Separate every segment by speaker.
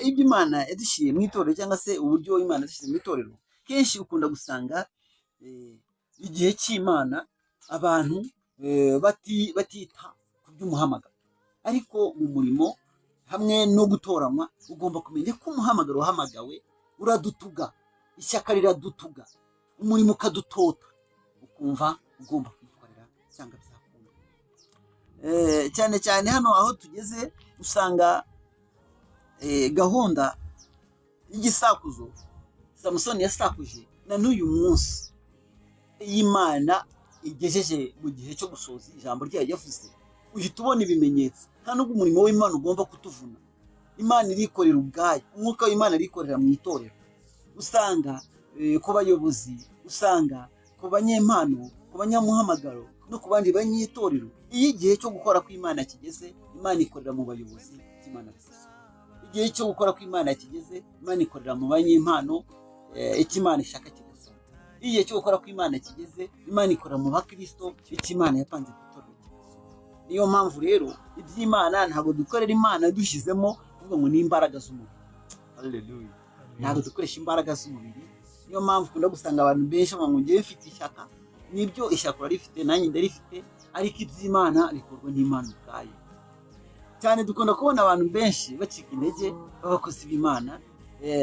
Speaker 1: ibyo Imana yadushyiriye mu itorero cyangwa se uburyo Imana yadushyiriye mu itorero, kenshi ukunda gusanga igihe cy'Imana abantu batita ku by'umuhamagaro, ariko mu murimo hamwe no gutoranywa ugomba kumenya ko umuhamagaro wahamagawe uradutuga, ishyaka riradutuga, umurimo ukadutota, ukumva ugomba kwikorera cyangwa byakunda. Cyane cyane hano aho tugeze usanga gahunda y'igisakuzo Samusoni yasakuje na n'uyu munsi y'Imana igejeje mu gihe cyo gusoza ijambo ryayo yavuze, uhita ubona ibimenyetso. Nta nubwo umurimo w'Imana ugomba kutuvuna. Imana irikorera ubwayo, umwuka w'Imana arikorera mu itorero. Usanga ku bayobozi, usanga ku banyempano, ku banyamuhamagaro no ku bandi banyitorero, iyo igihe cyo gukora kw'Imana kigeze, Imana ikorera mu bayobozi cy'Imana basize. Igihe cyo gukora kw'Imana kigeze, Imana ikorera mu banyempano Imana ishaka kigasohoka. Igihe cyo gukora kw'Imana kigeze, Imana ikorera mu bakristo Imana yapanze ku itorero kigasohoka. Niyo mpamvu rero iby'Imana ntabwo dukorera Imana dushyizemo kuvuga ngo ni imbaraga z'umubiri. Haleluya. Ntabwo dukoresha imbaraga z'umubiri. Niyo mpamvu ukunda gusanga abantu benshi bavuga ngo ngiye mfite ishyaka. Nibyo ishyaka urarifite, nanjye ndarifite, ariko iby'Imana bikorwa n'Imana ubwayo. Cyane dukunda kubona abantu benshi bacika intege b'abakozi b'Imana,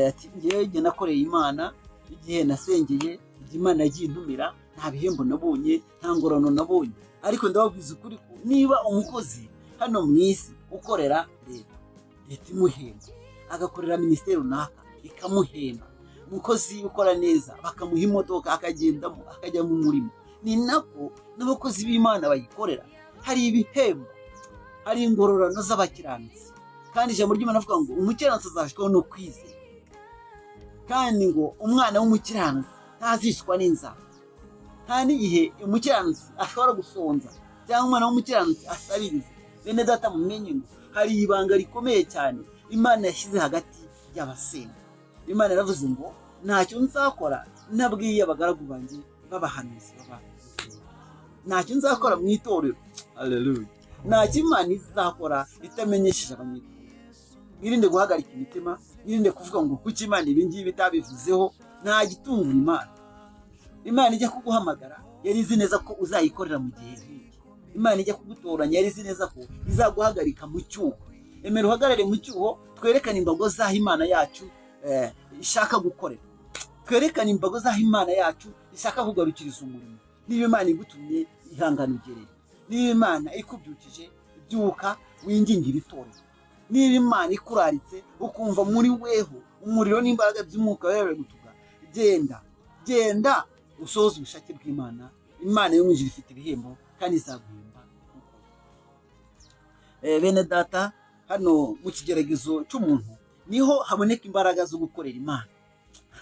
Speaker 1: ati ngewe igihe nakoreye Imana, igihe nasengeye, igihe Imana yagiye intumira, nta bihembo nabonye, nta ngororano nabonye. Ariko ndababwiza ukuri ko niba umukozi hano mu isi ukorera leta imuhemba, agakorera minisiteri runaka ikamuhemba, umukozi ukora neza bakamuha imodoka akagendamo akajya mu murimo, ni nako n'abakozi b'Imana bayikorera. Hari ibihembo, hari ingororano z'abakiranutsi, kandi ijambo ry'Imana avuga ngo umukiranutsi azashwaho no kwizera, kandi ngo umwana w'umukiranutsi ntazicwa n'inzara. Nta n'igihe umukiranutsi ashobora gusonza cyangwa umwana w'umukiranutsi asabiriza. Bene data mumenye ngo hari ibanga rikomeye cyane Imana yashyize hagati y'abasenga. Imana yaravuze ngo ntacyo nzakora nabwiye abagaragu banjye b'abahanuzi ntacyo nzakora mu itorero. Haleluya. Ntacyo Imana izakora itamenyesheje abanyitorero. Mwirinde guhagarika imitima, mwirinde kuvuga ngo kuki Imana ibi ngibi itabivuzeho. Nta gitungura Imana. Imana ijya kuguhamagara yari izi neza ko uzayikorera mu gihe nk'iki. Imana ijya kugutoranya yari izi neza ko izaguhagarika mu cyuho. Emera uhagarare mu cyuho, twerekane imbago z'aho Imana yacu ishaka gukorera. Twerekane imbago z'aho Imana yacu ishaka kugarukiriza umurimo. Niba Imana igutumye ihangane ugerere. Niba Imana ikubyukije byuka wingingire itorero. Niba Imana ikuraritse ukumva muri weho umuriro n'imbaraga by'umwuka wera gutuga, genda usohoze ubushake bw'Imana. Imana yo mu ijuru ifite ibihembo kandi izaguhemba. Bene data, hano mu kigeragezo cy'umuntu niho haboneka imbaraga zo gukorera Imana.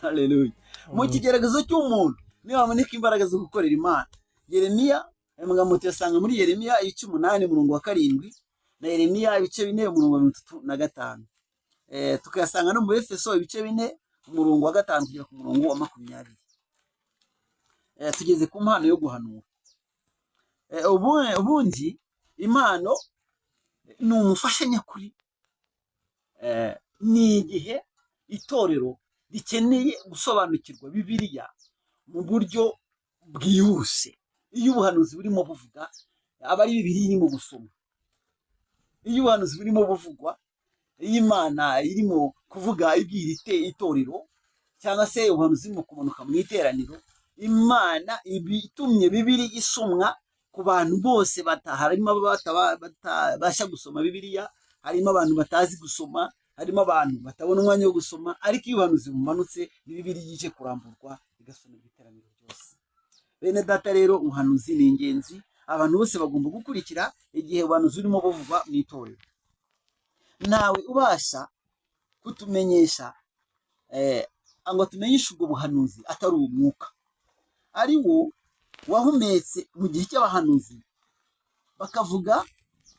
Speaker 1: Haleluya. Mu kigeragezo cy'umuntu niho haboneka imbaraga zo gukorera Imana. Yeremiya, aya magambo tuyasanga muri Yeremiya 8:7 na Yeremiya 4:35, tukayasanga no mu Efeso 4:5 kugera ku 20. Tugeze ku mpano yo guhanura. Ubundi impano ni umufasha nyakuri. Ni igihe itorero rikeneye gusobanukirwa Bibiliya mu buryo bwihuse. Iyo ubuhanuzi burimo buvuga, aba ari Bibiliya irimo gusoma. Iyo ubuhanuzi burimo buvugwa, iyo Imana irimo kuvuga ibwira itorero, cyangwa se ubuhanuzi burimo kumanuka mu iteraniro, Imana itumye Bibiliya isomwa ku bantu bose. Harimo batabasha gusoma Bibiliya, harimo abantu batazi gusoma, harimo abantu batabona umwanya wo gusoma, ariko iyo ubuhanuzi bumanutse Bibiliya ije kuramburwa igasoma iteraniro ryose. Bene data rero, ubuhanuzi ni ingenzi. Abantu bose bagomba gukurikira igihe ubuhanuzi burimo buvugwa mu itorero. Ntawe ubasha kutumenyesha ngo tumenyeshe ubwo buhanuzi atari umwuka, ari wo wahumetse mu gihe cy'abahanuzi bakavuga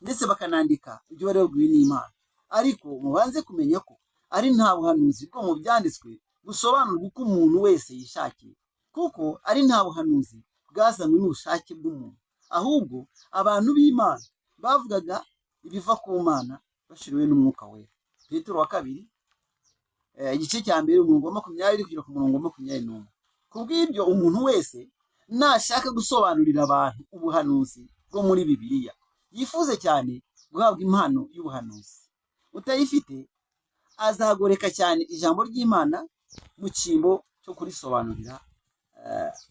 Speaker 1: ndetse bakanandika ibyo bari babwiwe n'Imana. Ariko mubanze kumenya ko ari nta buhanuzi bwo mu byanditswe busobanurwa uko umuntu wese yishakiye, kuko ari nta buhanuzi bwazanywe n'ubushake bw'umuntu, ahubwo abantu b'Imana bavugaga ibiva ku Mana bashiriwe n'umwuka wera. Petero wa 2 igice cya mbere umurongo wa 20 kugera ku murongo wa 21. Kubw'ibyo umuntu wese nashaka gusobanurira abantu ubuhanuzi bwo muri Bibiliya yifuze cyane guhabwa impano y'ubuhanuzi, utayifite azagoreka cyane ijambo ry'Imana mu cyimbo cyo kurisobanurira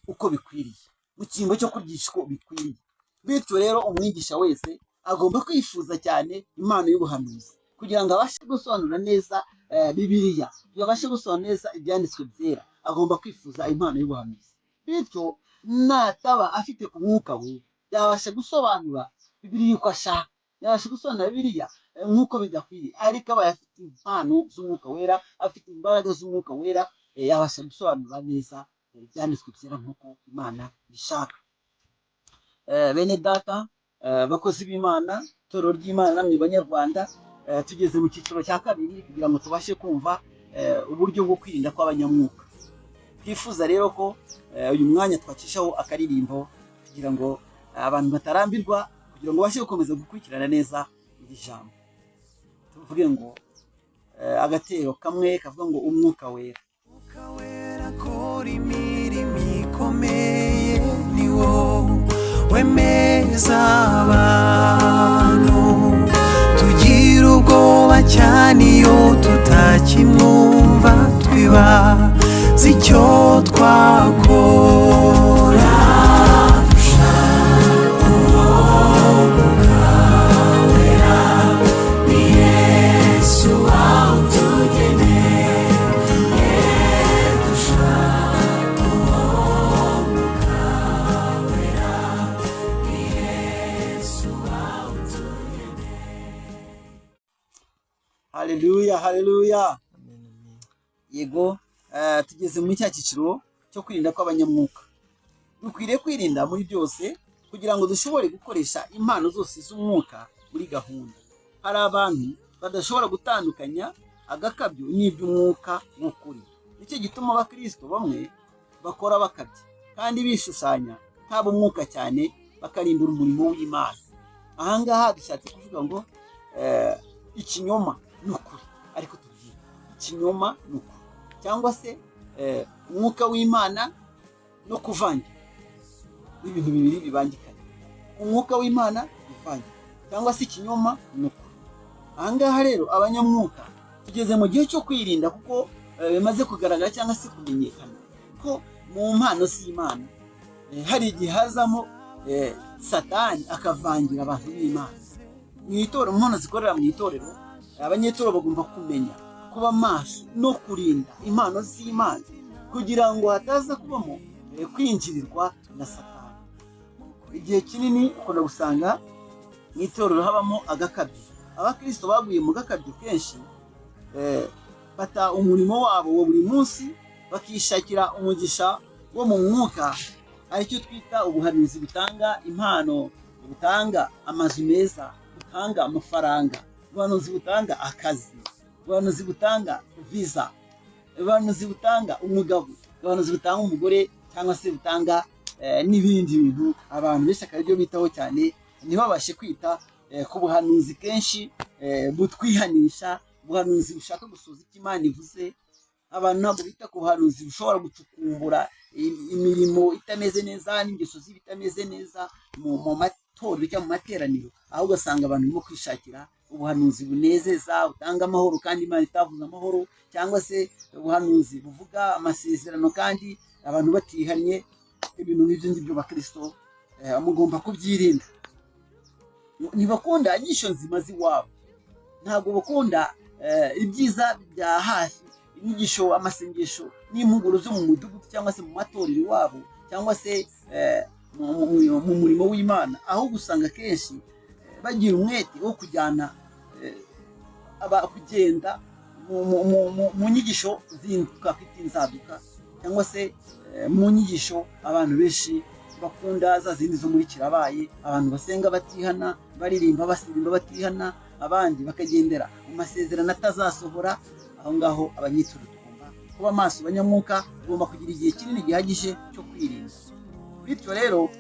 Speaker 1: uko bikwiriye, mu cyimbo cyo kuryigisha uko bikwiriye. Bityo rero umwigisha wese agomba kwifuza cyane impano y'ubuhanuzi kugira ngo abashe gusobanura neza Bibiliya, abashe gusobanura neza ibyanditswe byera, agomba kwifuza impano y'ubuhanuzi. Bityo nataba afite umwuka we yabasha gusobanura Bibiliya uko ashaka, yabasha gusobanura Bibiliya nk'uko bidakwiriye, ariko aba afite impano z'umwuka wera, afite imbaraga z'umwuka wera, yabasha gusobanura neza ibyanditswe byera nk'uko Imana bishaka. Bene data, bakozi b'Imana, itorero ry'Imana namwe banyarwanda, tugeze mu cyiciro cya kabiri kugira ngo tubashe kumva uburyo bwo kwirinda kw'abanyamwuka. Twifuza rero ko uyu mwanya twacishaho akaririmbo kugira ngo abantu batarambirwa, kugira ngo bashe gukomeza gukurikirana neza iri jambo. Tuvuge ngo agatero kamwe kavuga ngo umwuka wera.
Speaker 2: Umwuka wera akora imirimo ikomeye, ni wo wemeza abantu. Tugira ubwoba cyane iyo tutakimwumva, twibaza icyo twakora.
Speaker 1: Haleluya, haleluya. Yego, tugeze muri cya cyiciro cyo kwirinda kw'abanyamwuka. Dukwiriye kwirinda muri byose kugira ngo dushobore gukoresha impano zose z'umwuka muri gahunda. Hari abantu badashobora gutandukanya agakabyo n'iby'umwuka w'ukuri. Nicyo gituma abakristo bamwe bakora bakabye kandi bishushanya ntabo umwuka cyane, bakarimbura umurimo w'Imana. Ahangaha dushatse kuvuga ngo ikinyoma n'ukuri, ariko tubyita ikinyoma n'ukuri, cyangwa se umwuka w'Imana no kuvangira, ibintu bibiri bibangikanye. Umwuka w'Imana bivangira, cyangwa se ikinyoma n'ukuri. Ahangaha rero abanyamwuka tugeze mu gihe cyo kwirinda, kuko bimaze kugaragara cyangwa se kumenyekana ko mu mpano z'Imana hari igihe hazamo Satani akavangira abantu b'Imana. Mu itorero, mu mpano zikorera mu itorero, abanyetorero bagomba kumenya kuba maso no kurinda impano z'Imana kugira ngo hataza kubamo kwinjirirwa na Satani. Igihe kinini ukunda gusanga mu itorero habamo agakabyo. Abakristo baguye mu gakabyo kenshi, bata umurimo wabo wa buri munsi bakishakira umugisha wo mu mwuka, aricyo twita ubuhanuzi butanga impano, butanga amazu meza, butanga amafaranga, ubuhanuzi butanga akazi, ubuhanuzi butanga visa, ubuhanuzi butanga umugabo, ubuhanuzi butanga umugore, cyangwa se butanga n'ibindi bintu abantu benshi akaba aribyo bitaho cyane. Ntibabashe kwita ku buhanuzi kenshi butwihanisha, ubuhanuzi bushaka gusoza icyo Imana ivuze. Abantu ntabwo bita ku buhanuzi bushobora gucukumbura imirimo itameze neza n'ingeso z'ibitameze neza mu matorero cyangwa mu materaniro, ahubwo ugasanga abantu barimo kwishakira ubuhanuzi bunezeza, butanga amahoro kandi Imana itavuze amahoro, cyangwa se ubuhanuzi buvuga amasezerano kandi abantu batihanye. Ibintu nk'ibyo ngibyo bakristo mugomba kubyirinda. Ntibakunda inyigisho nzima z'iwabo, ntabwo bakunda ibyiza bya hafi, inyigisho, amasengesho n'impuguro zo mu mudugudu cyangwa se mu matorero iwabo, cyangwa se mu murimo w'Imana. Ahubwo usanga kenshi bagira umwete wo kujyana kugenda mu nyigisho zinduka kwita inzaduka, cyangwa se mu nyigisho abantu benshi bakunda za zindi zo muri kirabaye, abantu basenga batihana, baririmba basirimba batihana, abandi bakagendera mu masezerano atazasohora. Aho ngaho abanyitorero tugomba kuba maso. Abanyamwuka tugomba kugira igihe kinini gihagije cyo kwirinda. Bityo rero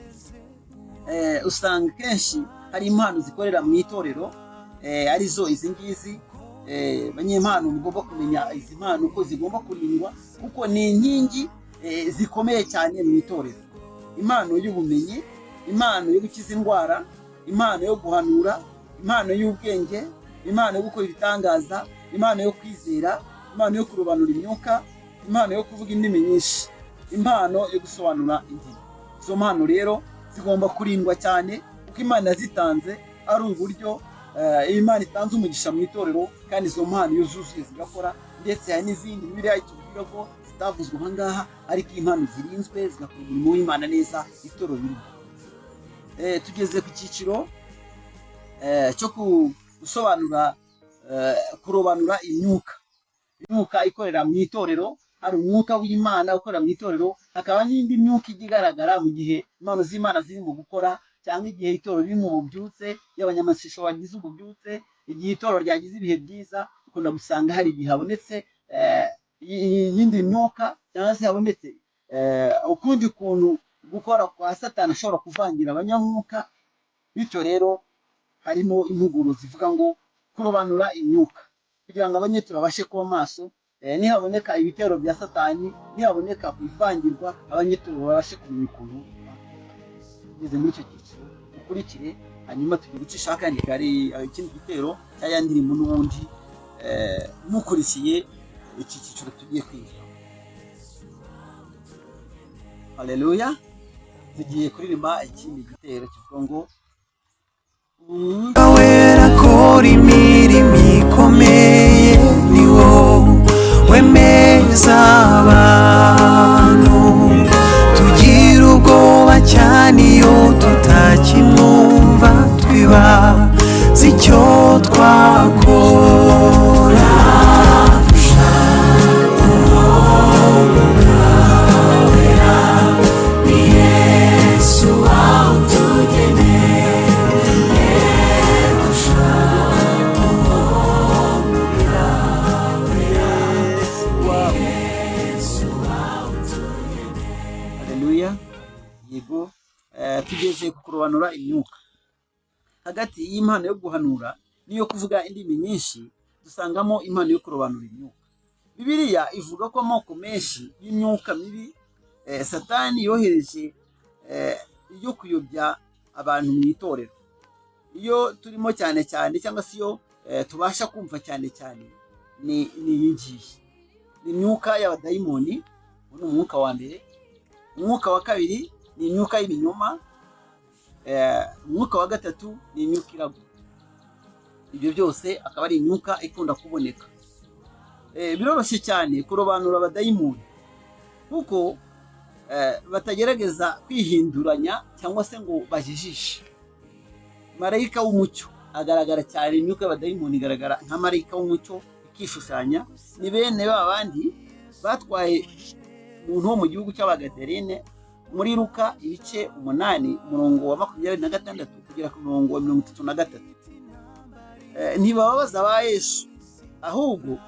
Speaker 1: usanga kenshi hari impano zikorera mu itorero, arizo izi ngizi, banyempano mugomba kumenya izi mpano ko zigomba kurindwa kuko ni inkingi zikomeye cyane mu itorero. Impano y'ubumenyi, impano yo gukiza indwara, impano yo guhanura, impano y'ubwenge, impano yo gukora ibitangaza, impano yo kwizera, impano yo kurobanura imyuka, impano yo kuvuga indimi nyinshi, impano yo gusobanura indimi. Izo mpano rero zigomba kurindwa cyane kuko Imana yazitanze ari uburyo Imana itanze umugisha mu itorero, kandi izo mpano iyo zuzuye zigakora. Ndetse hari n'izindi Bibiliya itubwira ko zitavuzwe aha ngaha, ariko impano zirinzwe zigakora umurimo w'Imana neza, itorero ririmo. Tugeze ku cyiciro cyo gusobanura kurobanura imyuka ikorera mu itorero. Hari umwuka w'Imana ukorera mu itorero, hakaba n'indi myuka igaragara mu gihe impano z'Imana ziri mu gukora, cyangwa igihe itorero riri mu bubyutse, y'abanyamashusho bagize ububyutse, igihe itorero ryagize ibihe byiza. Ukunda gusanga hari igihe habonetse iyindi myuka, cyangwa se habonetse ukundi kuntu gukora kwa Satani ashobora kuvangira abanyamwuka. Bityo rero harimo impuguro zivuga ngo kurobanura imyuka, kugira ngo abanyetorero babashe kuba maso, nihaboneka ibitero bya Satani, nihaboneka kwivangirwa, abanyetorero babashe kumenya ukuntu. Tugeze muri icyo cyiciro ukurikire, hanyuma tugiye gucisha akandi kari ikindi gitero cyaya ndirimbo n'ubundi mukurikiye iki cyiciro tugiye kwiga. Haleluya. Tugiye kuririmba ikindi gitero kivuga ngo
Speaker 2: wera kora imirimo ikomeye, ni wowe wemeza abantu. Tugira ubwoba cyane iyo tutakimwumva, twibaza icyo twakora.
Speaker 1: Yego. Tugeze ku kurobanura imyuka. Hagati y'impano yo guhanura n'iyo kuvuga indimi nyinshi, dusangamo impano yo kurobanura imyuka. Bibiliya ivuga ko amoko menshi y'imyuka mibi Satani yohereje yo kuyobya abantu mu itorero. Iyo turimo cyane cyane, cyangwa se iyo tubasha kumva cyane cyane, ni iyi imyuka y'abadayimoni. Ni umwuka wa mbere. Umwuka wa kabiri ni imyuka y'ibinyoma. Umwuka wa gatatu ni imyuka iragwa. Ibyo byose akaba ari imyuka ikunda kuboneka. Biroroshye cyane kurobanura abadayimoni kuko batagerageza kwihinduranya cyangwa se ngo bajijishe. Marayika w'umucyo agaragara cyane. Imyuka y'abadayimoni igaragara nka marayika w'umucyo ikishushanya. Ni bene babandi batwaye umuntu wo mu gihugu cy'Abagadarene muri Luka ibice 8 umurongo wa 26 kugera ku murongo wa 33. Ntibababaza ba Yesu, ahubwo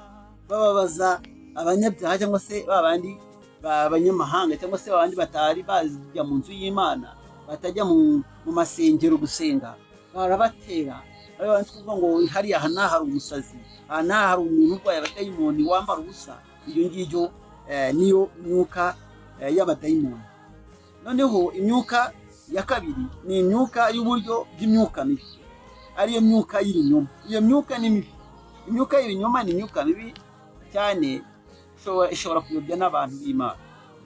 Speaker 1: bababaza abanyabyaha, cyangwa se babandi b'abanyamahanga, cyangwa se babandi batari bazijya mu nzu y'Imana, batajya mu masengero gusenga. Barabatera abandi kuvuga ngo hari aha hari umusazi, aha hari umuntu urwaye abadayimoni wambara ubusa. Iyo ngiryo niyo myuka y'abadayimoni. Noneho imyuka ya kabiri ni imyuka y'uburyo bw'imyuka mibi, ariyo myuka y'ibinyoma. Iyo myuka ni mibi. Imyuka y'ibinyoma ni imyuka mibi cyane, ishobora kuyobya n'abantu b'Imana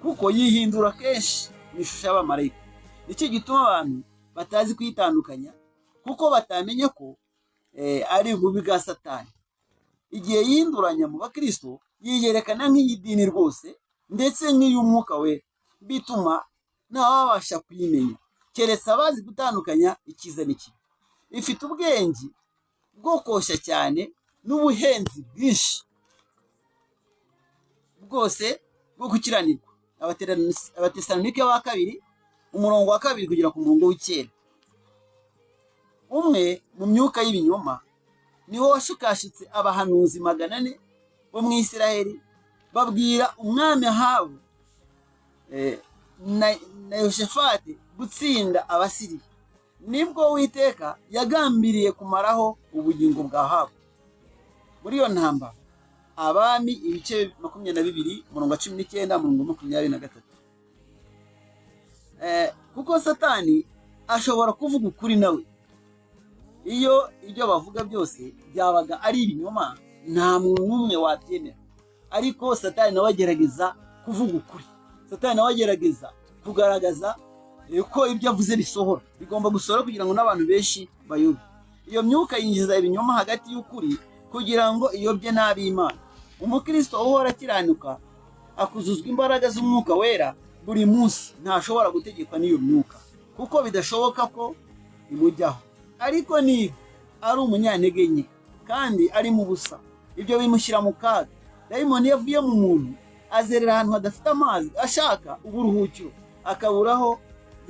Speaker 1: kuko yihindura kenshi mu ishusho y'abamarayika. Nicyo gituma abantu batazi kuyitandukanya, kuko batamenye ko ari ububi bwa Satani. Igihe yihinduranya mu bakristo, yiyerekana nk'iy'idini rwose, ndetse nk'iy'umwuka wera, bituma ntawabasha kuyimenya keretse abazi gutandukanya icyiza n'ikibi. Ifite ubwenge bwo koshya cyane n'ubuhenzi bwinshi bwose bwo gukiranirwa. Abatesalonike ba kabiri umurongo wa 2 kugera ku murongo w'9. Umwe mu myuka y'ibinyoma niwo washukashitse abahanuzi 400 bo mu Isiraheli, babwira umwami Ahabu na Yehoshafati gutsinda Abasiriya. Nibwo Uwiteka yagambiriye kumaraho ubugingo bwa Ahabu. muri iyo ntambara Abami ibice 22 umurongo wa 19 umurongo wa 23. Kuko Satani ashobora kuvuga ukuri nawe, iyo ibyo bavuga byose byabaga ari ibinyoma nta muntu umwe wabyemera, ariko Satani nawe agerageza kuvuga ukuri. Satani nawe agerageza kugaragaza ko ibyo avuze bisohora, bigomba gusohora kugira ngo n'abantu benshi bayobe. Iyo myuka yinjiza ibinyoma hagati y'ukuri kugira ngo iyobye n'ab'Imana. Umukristo uhora akiranuka akuzuzwa imbaraga z'Umwuka Wera buri munsi ntashobora gutegekwa n'iyo myuka, kuko bidashoboka ko imujyaho. Ariko niba ari umunyantege nke kandi ari mu busa, ibyo bimushyira mu kaga. Dayimoni yavuye mu muntu azerera ahantu hadafite amazi, ashaka uburuhukiro, akaburaho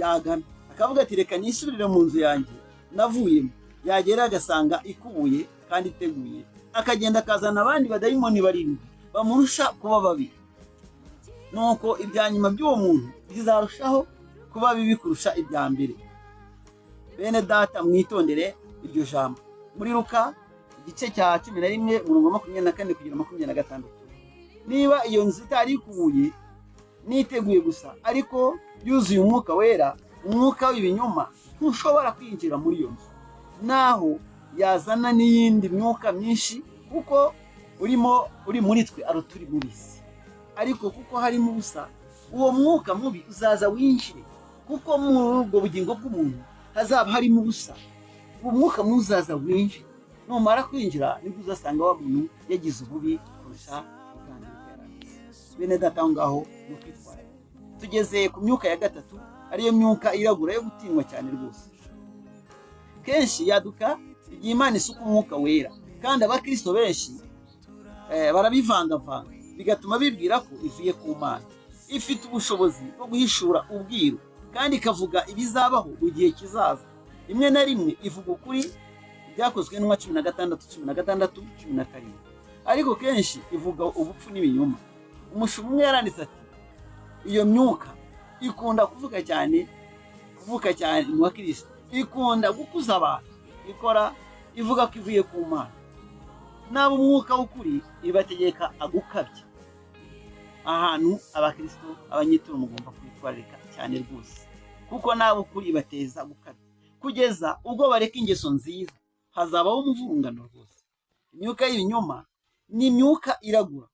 Speaker 1: yagana, akavuga ati reka nisubirire mu nzu yanjye navuyemo. Yagera agasanga ikubuye kandi iteguye, akagenda akazana abandi badayimoni barindwi bamurusha kuba babi. Nuko ibya nyuma by'uwo muntu bizarushaho kuba bibi kurusha ibya mbere. Bene data, mwitondere iryo jambo muri Luka igice cya 11 umurongo wa 24 kugera 26. Niba iyo nzu itari ikubuye niteguye gusa, ariko yuzuye Umwuka Wera, umwuka w'ibinyoma ntushobora kwinjira muri iyo nzu, naho yazana n'iyindi myuka myinshi, kuko uri muri twe aruturi mu bisi. Ariko kuko harimo ubusa, uwo mwuka mubi uzaza winjire, kuko muri ubwo bugingo bw'umuntu hazaba harimo ubusa. Uwo mwuka muzaza winjire, numara kwinjira nibwo uzasanga wa muntu yagize ububi kurusha ubwambere yaragize. Bene data, ngaho no kwitwara. Tugeze ku myuka ya gatatu, ariyo myuka iragura yo gutinywa cyane rwose. Kenshi yaduka igihe Imana isuka Umwuka Wera, kandi abakristo benshi barabivangavanga, bigatuma bibwira ko ivuye ku Mana. Ifite ubushobozi bwo guhishura ubwiru, kandi ikavuga ibizabaho mu gihe kizaza. Rimwe na rimwe ivuga ukuri, byakozwe n'umwa 16:16-17. Ariko kenshi ivuga ubupfu n'ibinyoma. Umushumba umwe yaranditse ati, iyo myuka ikunda kuvuga cyane mu Kristo, ikunda gukuza abantu, ikora ivuga ko ivuye ku Mana. Nabo umwuka w'ukuri ibategeka agukabya. Ahantu abakristo abanyituro mugomba kwitwararika cyane rwose, kuko nabo ukuri ibateza gukabya, kugeza ubwo bareka ingeso nziza, hazabaho umuvurungano rwose. Imyuka y'ibinyoma ni imyuka iragura,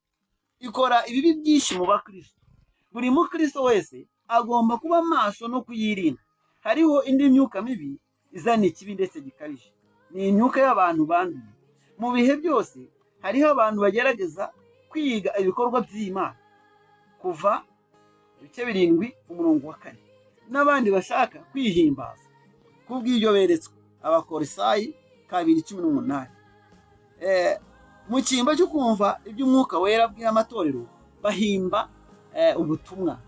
Speaker 1: ikora ibibi byinshi mu bakristo. Buri mukristo wese agomba kuba maso no kuyirinda. Hariho indi myuka mibi izana ikibi ndetse gikabije, ni imyuka y'abantu banduye. Mu bihe byose hariho abantu bagerageza kwiga ibikorwa by'Imana, kuva ibice 7 umurongo wa 4, n'abandi bashaka kwihimbaza. Kubw'ibyo beretswe Abakolosayi 2:18. Mu cyimba cyo kumva iby'Umwuka Wera abwira amatorero, bahimba ubutumwa,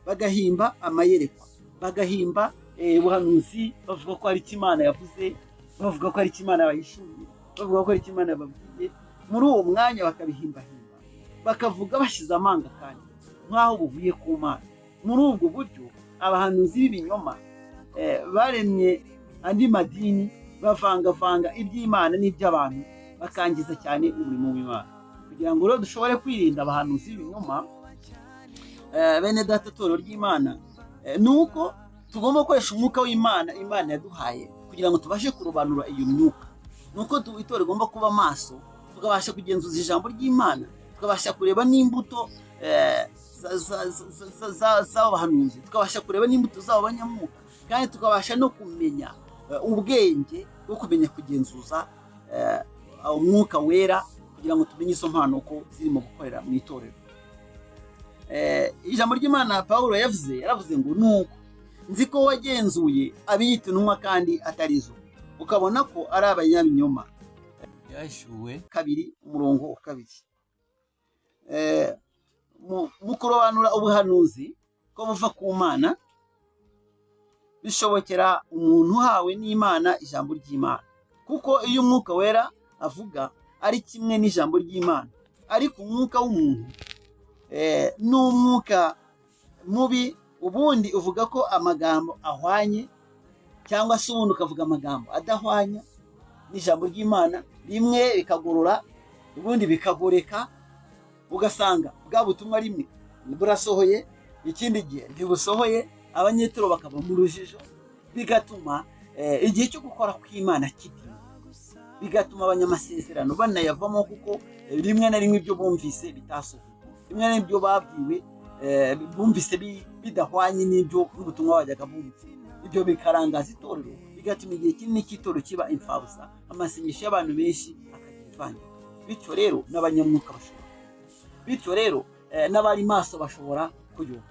Speaker 1: bagahimba amayerekwa, bagahimba ubuhanuzi, bavuga ko ari Imana yavuze, bavuga ko ari Imana bayishimiye, bavuga ko ari Imana babwiye. Muri uwo mwanya bakabihimbahimba, bakavuga bashize amanga, kandi nk'aho buvuye ku Mana. Muri ubwo buryo abahanuzi b'ibinyoma baremye andi madini, bavangavanga iby'Imana n'iby'abantu, bakangiza cyane umurimo w'Imana. Kugira ngo rero dushobore kwirinda abahanuzi b'ibinyoma, bene data, toro ry'Imana, nuko tugomba gukoresha umwuka w'Imana Imana yaduhaye kugira ngo tubashe kurobanura iyo myuka. Nuko itorero rigomba kuba maso, tukabasha kugenzuza ijambo ry'Imana, tukabasha kureba n'imbuto z'abahanuzi, tukabasha kureba n'imbuto z'abanyamwuka, kandi tukabasha no kumenya ubwenge bwo kumenya kugenzuza Umwuka Wera, kugira ngo tumenye izo mpano ko zirimo gukorera mu itorero. Ijambo ry'Imana Pawulo yaravuze ngo, nuko nzi ko wagenzuye abiyita intumwa kandi atarizo, ukabona ko ari abanyabinyoma. Yashuwe 2 umurongo wa 2. Mu kurobanura ubuhanuzi ko buva ku Mana, bishobokera umuntu uhawe n'Imana ijambo ry'Imana, kuko iyo Umwuka Wera avuga ari kimwe n'ijambo ry'Imana. Ariko umwuka w'umuntu n'umwuka mubi, ubundi uvuga ko amagambo ahwanye, cyangwa se ubundi ukavuga amagambo adahwanya n'ijambo ry'Imana. Rimwe bikagorora, ubundi bikagoreka, ugasanga bwa butumwa rimwe burasohoye, ikindi gihe ntibusohoye, abanyetoro bakaba mu rujijo, bigatuma igihe cyo gukora kw'Imana kitinda, bigatuma abanyamasezerano banayavamo, kuko rimwe na rimwe ibyo bumvise bitasohoye, rimwe na rimwe ibyo babwiwe bumvise bidahwanye n'ibyo n'ubutumwa bajyaga bumva. Ibyo bikarangaza itorero, bigatuma igihe kinini cy'itorero kiba imfabusa, amasengesho y'abantu benshi akagira ivangira. Bityo rero n'abanyamwuka bashobora, bityo rero n'abari maso bashobora kuyoba.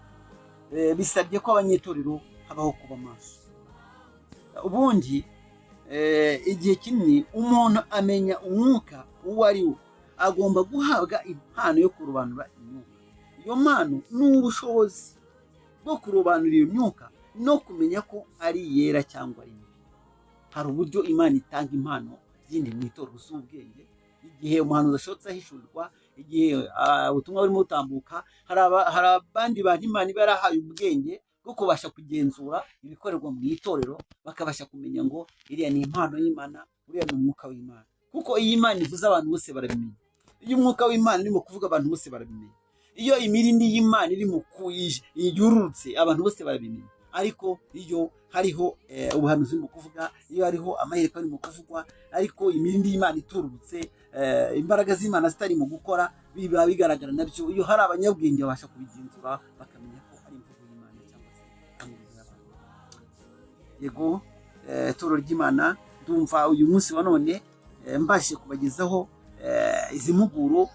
Speaker 1: Bisabye ko abanyetorero habaho kuba maso. Ubundi igihe kinini umuntu amenya umwuka uwo ari wo, agomba guhabwa impano yo kurobanura imyuka. Iyo mpano ni ubushobozi bwo kurobanura iyo myuka no kumenya ko ari iyera cyangwa ari mbi. Hari uburyo Imana itanga impano zindi mu itorero z'ubwenge. Igihe umuhanuzi ashotse ahishurirwa, igihe ubutumwa burimo butambuka, hari abandi bantu Imana iba yarahaye ubwenge bwo kubasha kugenzura ibikorerwa mu itorero, bakabasha kumenya ngo iriya ni impano y'Imana, uriya ni umwuka w'Imana. Kuko iyo Imana ivuze abantu bose barabimenya, iyo umwuka w'Imana urimo kuvuga abantu bose barabimenya, iyo imirindi y'Imana irimo yururutse abantu bose barabimenya. Ariko iyo hariho ubuhanuzi mu kuvuga, iyo hariho amahirwe ari mu kuvugwa, ariko imirindi y'Imana iturutse, imbaraga z'Imana zitari mu gukora, biba bigaragara nabyo. Iyo hari abanyabwenge babasha kubigenzura, bakamenya ko ari imvugo y'Imana cyangwa se amabwiriza y'abantu. Yego, ituro ry'Imana, ndumva uyu munsi wa none mbashe kubagezaho izi mpuguro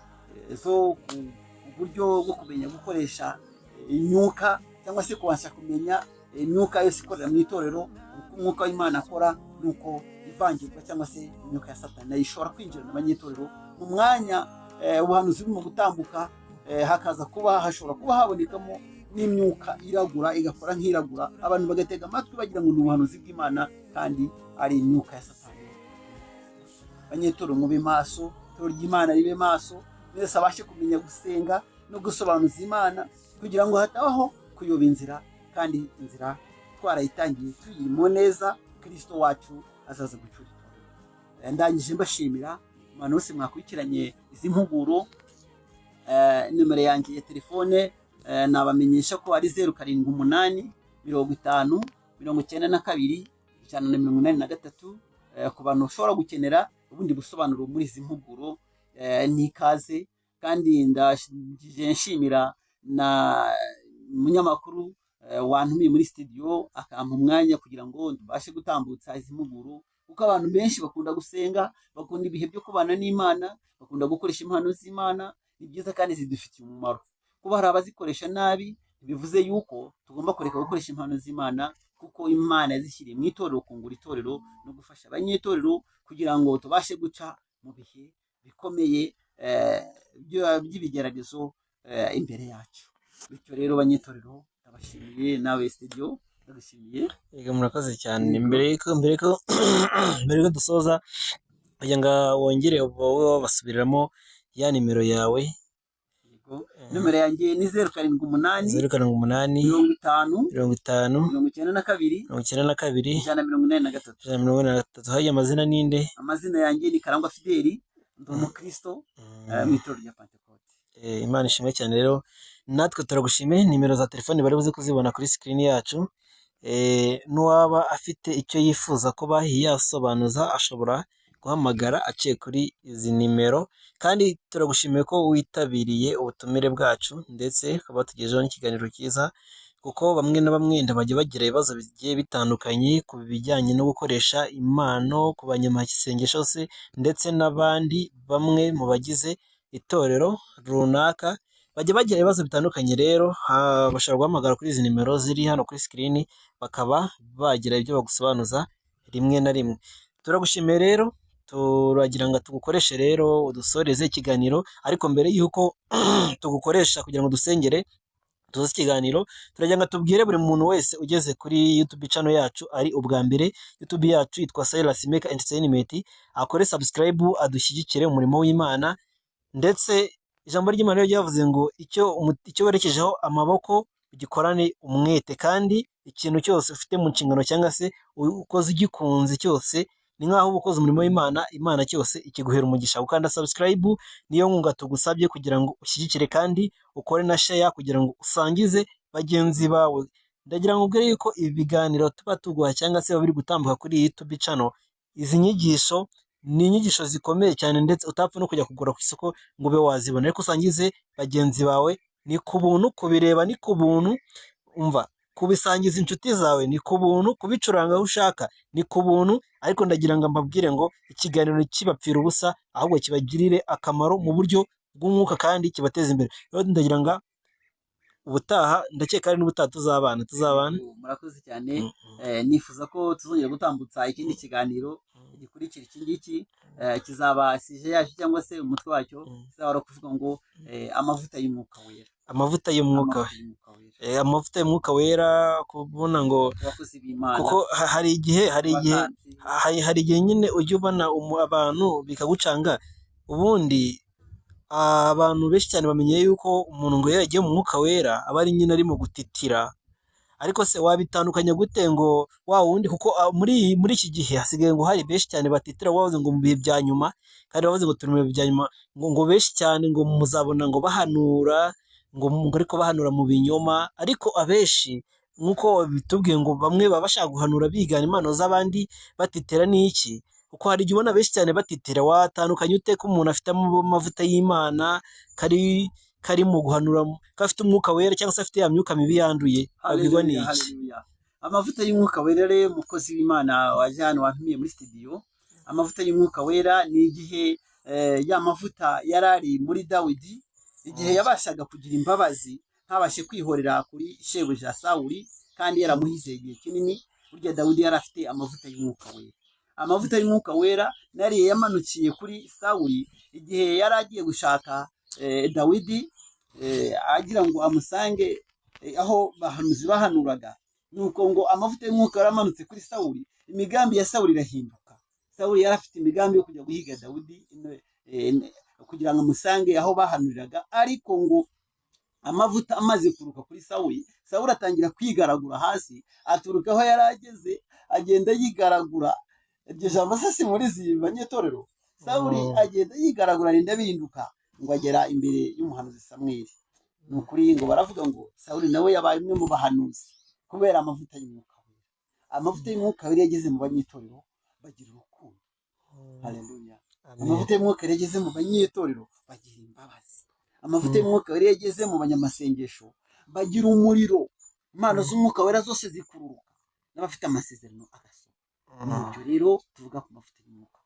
Speaker 1: zo ku buryo bwo kumenya gukoresha imyuka, cyangwa se kubasha kumenya imyuka yose ikorera mu itorero, uko umwuka w'Imana akora, nuko ivangirwa cyangwa se imyuka ya Satani nayo ishobora kwinjirana abanyetorero mu mwanya ubuhanuzi burimo gutambuka, hashobora kuba habonekamo n'imyuka iragura, igakora nk'iragura, abantu bagatega amatwi bagira ngo ni ubuhanuzi bw'Imana, kandi ari imyuka ya Satani. Abanyetorero mube maso, itoro ry'Imana ribe maso, mwese abashe kumenya gusenga no gusobanuza Imana, kugira ngo hatabaho kuyoba inzira, kandi inzira twarayitangiye tuyirimo neza, Kristo wacu azaza gucura itorero. Ndangije mbashimira abantu bose mwakurikiranye izi mpuguro. Nimero yanjye ya telefone nabamenyesha ko ari 078 50 92 183. Ku bantu bashobora gukenera ubundi busobanuro muri izi mpuguro, ni ikaze. Kandi ndangije nshimira na munyamakuru wantumiye muri studio akampa umwanya kugira ngo tubashe gutambutsa izi mpuguro, kuko abantu benshi bakunda gusenga, bakunda ibihe byo kubana n'Imana, bakunda gukoresha impano z'Imana. Ni byiza kandi zidufitiye umumaro. Kuba hari abazikoresha nabi bivuze yuko tugomba kureka gukoresha impano z'Imana, kuko Imana yazishyiriye mu itorero kungura itorero no gufasha abanyetorero kugira ngo tubashe guca mu bihe bikomeye by'ibigeragezo imbere yacu. Bityo rero abanyetorero ndabashimiye, nawe studio ndabashimiye.
Speaker 3: Yego, murakoze cyane. Mbere ko dusoza, kugira ngo wongere wowe wabasubiriramo ya nimero yawe.
Speaker 1: Yego, nimero yanjye ni 078 50 92 183.
Speaker 3: Haya amazina ninde?
Speaker 1: Amazina yanjye ni Karangwa Fideli, ndi umukristo mu itorero rya Pentecote.
Speaker 3: Imana ishimwe cyane. Rero natwe turagushimiye. Nimero za telefone bari buze kuzibona kuri screen yacu. N'uwaba afite icyo yifuza kuba yasobanuza ashobora guhamagara aciye kuri izi nimero. Kandi turagushimiye ko witabiriye ubutumire bwacu, ndetse ukaba tugejeho n'ikiganiro cyiza, kuko bamwe na bamwe bajya bagira ibibazo bigiye bitandukanye ku bijyanye no gukoresha impano ku banyamasengesho se, ndetse n'abandi bamwe mu bagize itorero runaka bajya bagira ibibazo bitandukanye. Rero bashobora guhamagara kuri izi nimero ziri hano kuri screen, bakaba bagira ibyo bagusobanuza rimwe na rimwe. Turagushimiye rero, turagira ngo tugukoreshe rero udusoreze ikiganiro, ariko mbere y'uko tugukoresha kugira ngo dusengere tuzi ikiganiro, turagira ngo tubwire buri muntu wese ugeze kuri YouTube channel yacu ari ubwa mbere. YouTube yacu yitwa Silas Maker Entertainment, akore subscribe, adushyigikire umurimo w'Imana. Ndetse ijambo ry'Imana ryavuze ngo icyo werekejeho amaboko ugikorane umwete, kandi ikintu cyose ufite mu nshingano cyangwa se ukoze ugikunze cyose ni nk'aho uba ukoze umurimo w'Imana, Imana cyose ikiguhera umugisha. Gukanda subscribe niyo nkunga tugusabye kugira ngo ushyigikire kandi ukore na share kugira ngo usangize bagenzi bawe. Ndagira ngo ubwire yuko ibi biganiro tuba tuguha cyangwa se biri gutambuka kuri YouTube channel, izi nyigisho ni inyigisho zikomeye cyane ndetse utapfa no kujya kugura ku isoko ngo ube wazibona, ariko usangize bagenzi bawe, ni ku buntu, kubireba ni ku buntu, umva, kubisangiza inshuti zawe ni ku buntu, kubicuranga aho ushaka ni ku buntu, ariko ndagira ngo mbabwire ngo ikiganiro kibapfira ubusa, ahubwo kibagirire akamaro mu buryo bw'umwuka kandi kibateza imbere. Rero ndagira ngo ubutaha, ndakeka ari n'ubutaha tuzabana.
Speaker 1: Murakoze cyane. Nifuza ko tuzongera gutambutsa ikindi kiganiro gikurikira iki ngiki, kizaba sije yacu cyangwa se umutwe wacyo kizaba ari kuvuga ngo amavuta y'umwuka wera.
Speaker 3: Amavuta y'umwuka wera, kubona ngo kuko hari igihe nyine ujya ubona abantu bikagucanga. Ubundi abantu benshi cyane bamenye yuko umuntu ngo yagiye mu mwuka wera aba ari nyine arimo gutitira, ariko se wabitandukanya gute ngo wa wundi? Kuko muri iki gihe hasigaye ngo hari benshi cyane batitira, wavuze ngo mu bihe bya nyuma, kandi wavuze ngo turi mu bihe bya nyuma, ngo benshi cyane ngo muzabona ngo bahanura, ngo ariko bahanura mu binyoma. Ariko abenshi nk'uko bitubwiye ngo bamwe baba bashaka guhanura bigana impano z'abandi, batitira n'iki? Kuko hari igihe ubona benshi cyane batitira. Watandukanye ute ko umuntu afite amavuta y'Imana kari mu guhanura, ko afite umwuka wera cyangwa se afite ya myuka mibi yanduye? Abwirwa n'iki?
Speaker 1: Amavuta y'umwuka wera rero, umukozi w'Imana waje hano wantumiye muri studio, amavuta y'umwuka wera ni igihe ya mavuta yari ari muri Dawidi, igihe yabashaga kugira imbabazi, ntabashe kwihorera kuri shebuja Sawuli, kandi yaramuhize igihe kinini. Burya Dawidi yari afite amavuta y'umwuka wera. Amavuta y'umwuka wera nariye yamanukiye kuri Sawuli igihe yari agiye gushaka Dawidi, agira ngo amusange aho bahanuzi bahanuraga. Nuko ngo amavuta y'umwuka yaramanutse kuri Sawuli, imigambi ya Sawuli irahinduka. Sawuli yari afite imigambi yo kujya guhiga Dawidi kugira ngo amusange aho bahanuriraga, ariko ngo amavuta amaze kuruka kuri Sawuli, Sawuli atangira kwigaragura hasi, aturuka aho yari ageze agenda yigaragura. Iryo jambo se muri zi banyetorero, Sawuli agenda yigaragura arinda bihinduka ngo agera imbere y'umuhanuzi Samweli. Ni ukuri ngo baravuga ngo Sawuli nawe yabaye umwe mu bahanuzi kubera amavuta y'umwuka wera. Amavuta y'umwuka wera yageze mu banyetorero bagira urukundo. Haleluya. Amavuta y'umwuka wera yageze mu banyetorero bagira imbabazi. Amavuta y'umwuka wera yageze mu banyamasengesho bagira umuriro. Impano z'umwuka wera zose zikururuka, n'abafite amasezerano agasohoka. Ibyo rero tuvuga ku mavuta y'umwuka.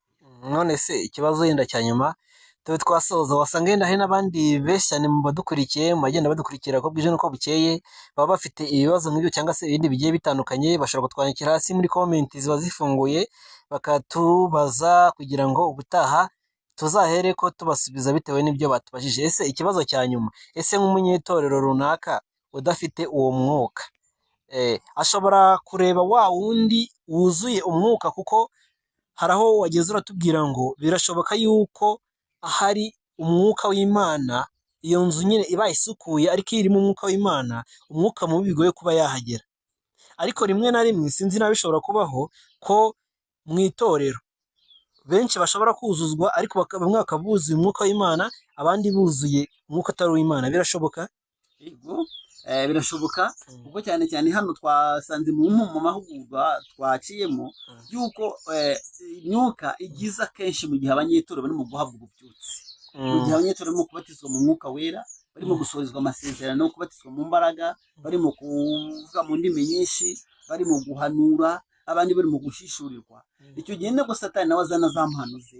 Speaker 3: None se ikibazo yenda cya nyuma tube twasoza, wasanga yenda hari n'abandi benshi cyane mu badukurikiye, mu bagenda badukurikira ko bwije nuko bukeye, baba bafite ibibazo nk'ibyo cyangwa se ibindi bigiye bitandukanye. Bashobora kutwandikira hasi muri comment ziba zifunguye, bakatubaza kugira ngo ubutaha tuzahere ko tubasubiza bitewe n'ibyo batubajije. Ese ikibazo cya nyuma, ese nk'umunyetorero runaka udafite uwo mwuka, ashobora kureba wa wundi wuzuye umwuka? Kuko hari aho wageze uratubwira ngo birashoboka yuko ahari umwuka w'Imana, iyo nzu nyine iba isukuye, ariko iyo irimo umwuka w'Imana, umwuka mubi bigoye kuba yahagera. Ariko rimwe na rimwe sinzi nabi bishobora kubaho ko mu itorero benshi bashobora kuzuzwa, ariko bamwe bakaba buzuye umwuka w'Imana, abandi buzuye umwuka atari uw'Imana. Birashoboka?
Speaker 1: Yego, birashoboka. Kuko cyane cyane hano twasanze mu mahugurwa twaciyemo yuko imyuka igiza kenshi mu gihe abanyetorero barimo guhabwa ububyutse, mu gihe abanyetorero barimo kubatizwa mu mwuka wera, barimo gusohozwa amasezerano, kubatizwa mu mbaraga, barimo kuvuga mu ndimi nyinshi, barimo guhanura, abandi barimo gushishurirwa. Icyo gihe nabwo Satani nawe azana za mpano ze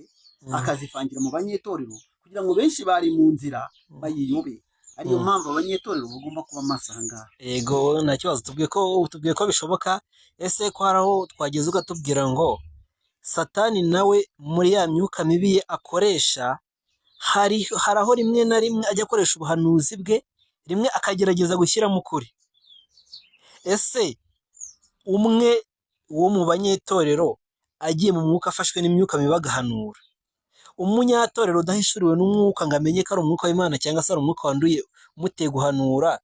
Speaker 1: akazivangira mu banyetorero kugira ngo benshi bari mu nzira bayiyobe. Ariyo mpamvu abanyetorero bagomba kuba maso aha ngaha.
Speaker 3: Yego, nta kibazo. Tubwiye ko bishoboka. Ese ko hari aho twageze ugatubwira ngo Satani nawe muri ya myuka mibi ye akoresha, hari aho rimwe na rimwe ajya akoresha ubuhanuzi bwe, rimwe akagerageza gushyiramo ukuri. Ese umwe wo mu banyetorero agiye mu mwuka afashwe n'imyuka mibi agahanura, umunyatorero udahishuriwe n'umwuka ngo amenye ko ari umwuka w'Imana cyangwa se ari umwuka wanduye umuteye guhanura,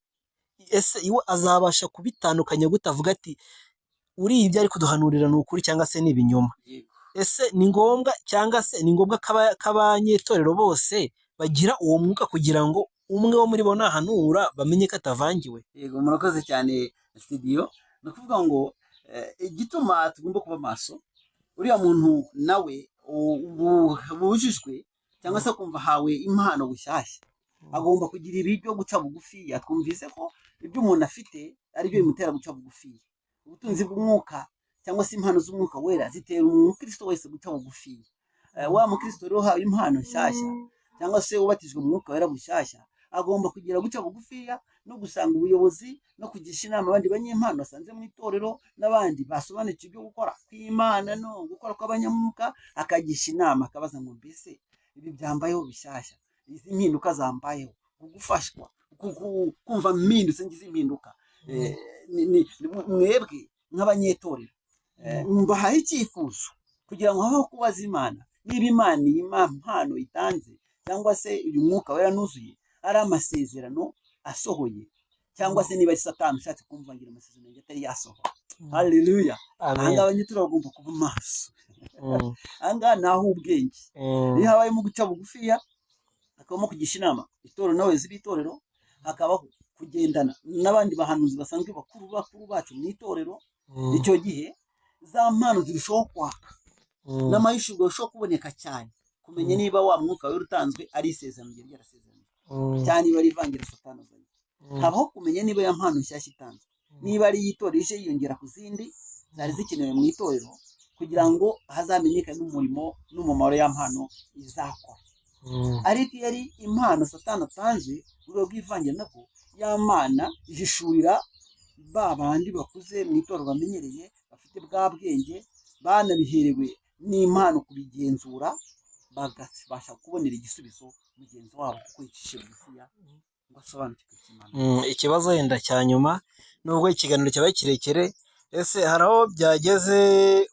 Speaker 3: ese iwe azabasha kubitandukanya gute? Avuga ati uriya ibyo ari kuduhanurira ni ukuri cyangwa se ni ibinyoma? ese ni ngombwa cyangwa se ni ngombwa ko abanyetorero bose bagira uwo mwuka kugira ngo umwe wo muri bo nahanura bamenye ko atavangiwe?
Speaker 1: Yego, murakoze cyane studio. Ni ukuvuga ngo igituma tugomba kuba maso, uriya muntu nawe bujijwe cyangwa se kumva hawe impano bushyashya, agomba kugira ibi byo guca bugufi. Twumvise ko ibyo umuntu afite ari byo bimutera guca bugufi. Ubutunzi bw'umwuka cyangwa se impano z'umwuka wera zitera umukristo wese guca bugufi. Wa mukristo rero uhawe impano nshyashya cyangwa se ubatijwe mu mwuka wera bushyashya, agomba kugira guca bugufiya no gusanga ubuyobozi no kugisha inama abandi banyempano basanze mu itorero n'abandi basobanukiwe ibyo gukora kw'Imana no gukora kw'abanyamwuka, akagisha inama akabaza ngo mbese ibi byambayeho bishyashya, izi mpinduka zambayeho, kugufashwa kumva mpindutse ngize impinduka. Mwebwe nk'abanyetorero mbahaye icyifuzo kugira ngo habeho kubaza Imana niba Imana iyi mpano itanze cyangwa se uyu mwuka wera nuzuye ari amasezerano asohoye, cyangwa se niba ari Satani ushatse kumvangira amasezerano yanjye atari yasohoye. Haleluya. Ahangaha abanyetorero bagomba kuba maso. Ahangaha ni aho ubwenge. Iyo habayemo guca bugufiya, hakabamo kugisha inama itorero n'abayobozi b'itorero, hakabaho kugendana n'abandi bahanuzi basanzwe bakuru bacu mu itorero, icyo gihe za mpano zirushaho kwaka n'amahishurwa arushaho kuboneka cyane, kumenya niba wa mwuka wera utanzwe ari isezerano ryari ryarasezeranye cyane, niba ari ivangira Satani azanye. Habaho kumenya niba ya mpano nshyashya itanzwe, niba ari iyitorero ije yiyongera ku zindi zari zikenewe mu itorero, kugira ngo hazamenyekane n'umurimo n'umumaro ya mpano izakora. Ariko iyo ari impano Satani atanzwe mu rwego rw'ivangira, nabwo ya mana ihishurira ba bandi bakuze mu itorero bamenyereye, bafite bwa bwenge, banabiherewe n'impano kubigenzura, bagabasha kubonera igisubizo mugenzi wabo kuko yicishe bugufiya ngo asobanukirwe Imana.
Speaker 3: Ikibazo yenda cya nyuma, nubwo ikiganiro cyabaye kirekire, ese hari aho byageze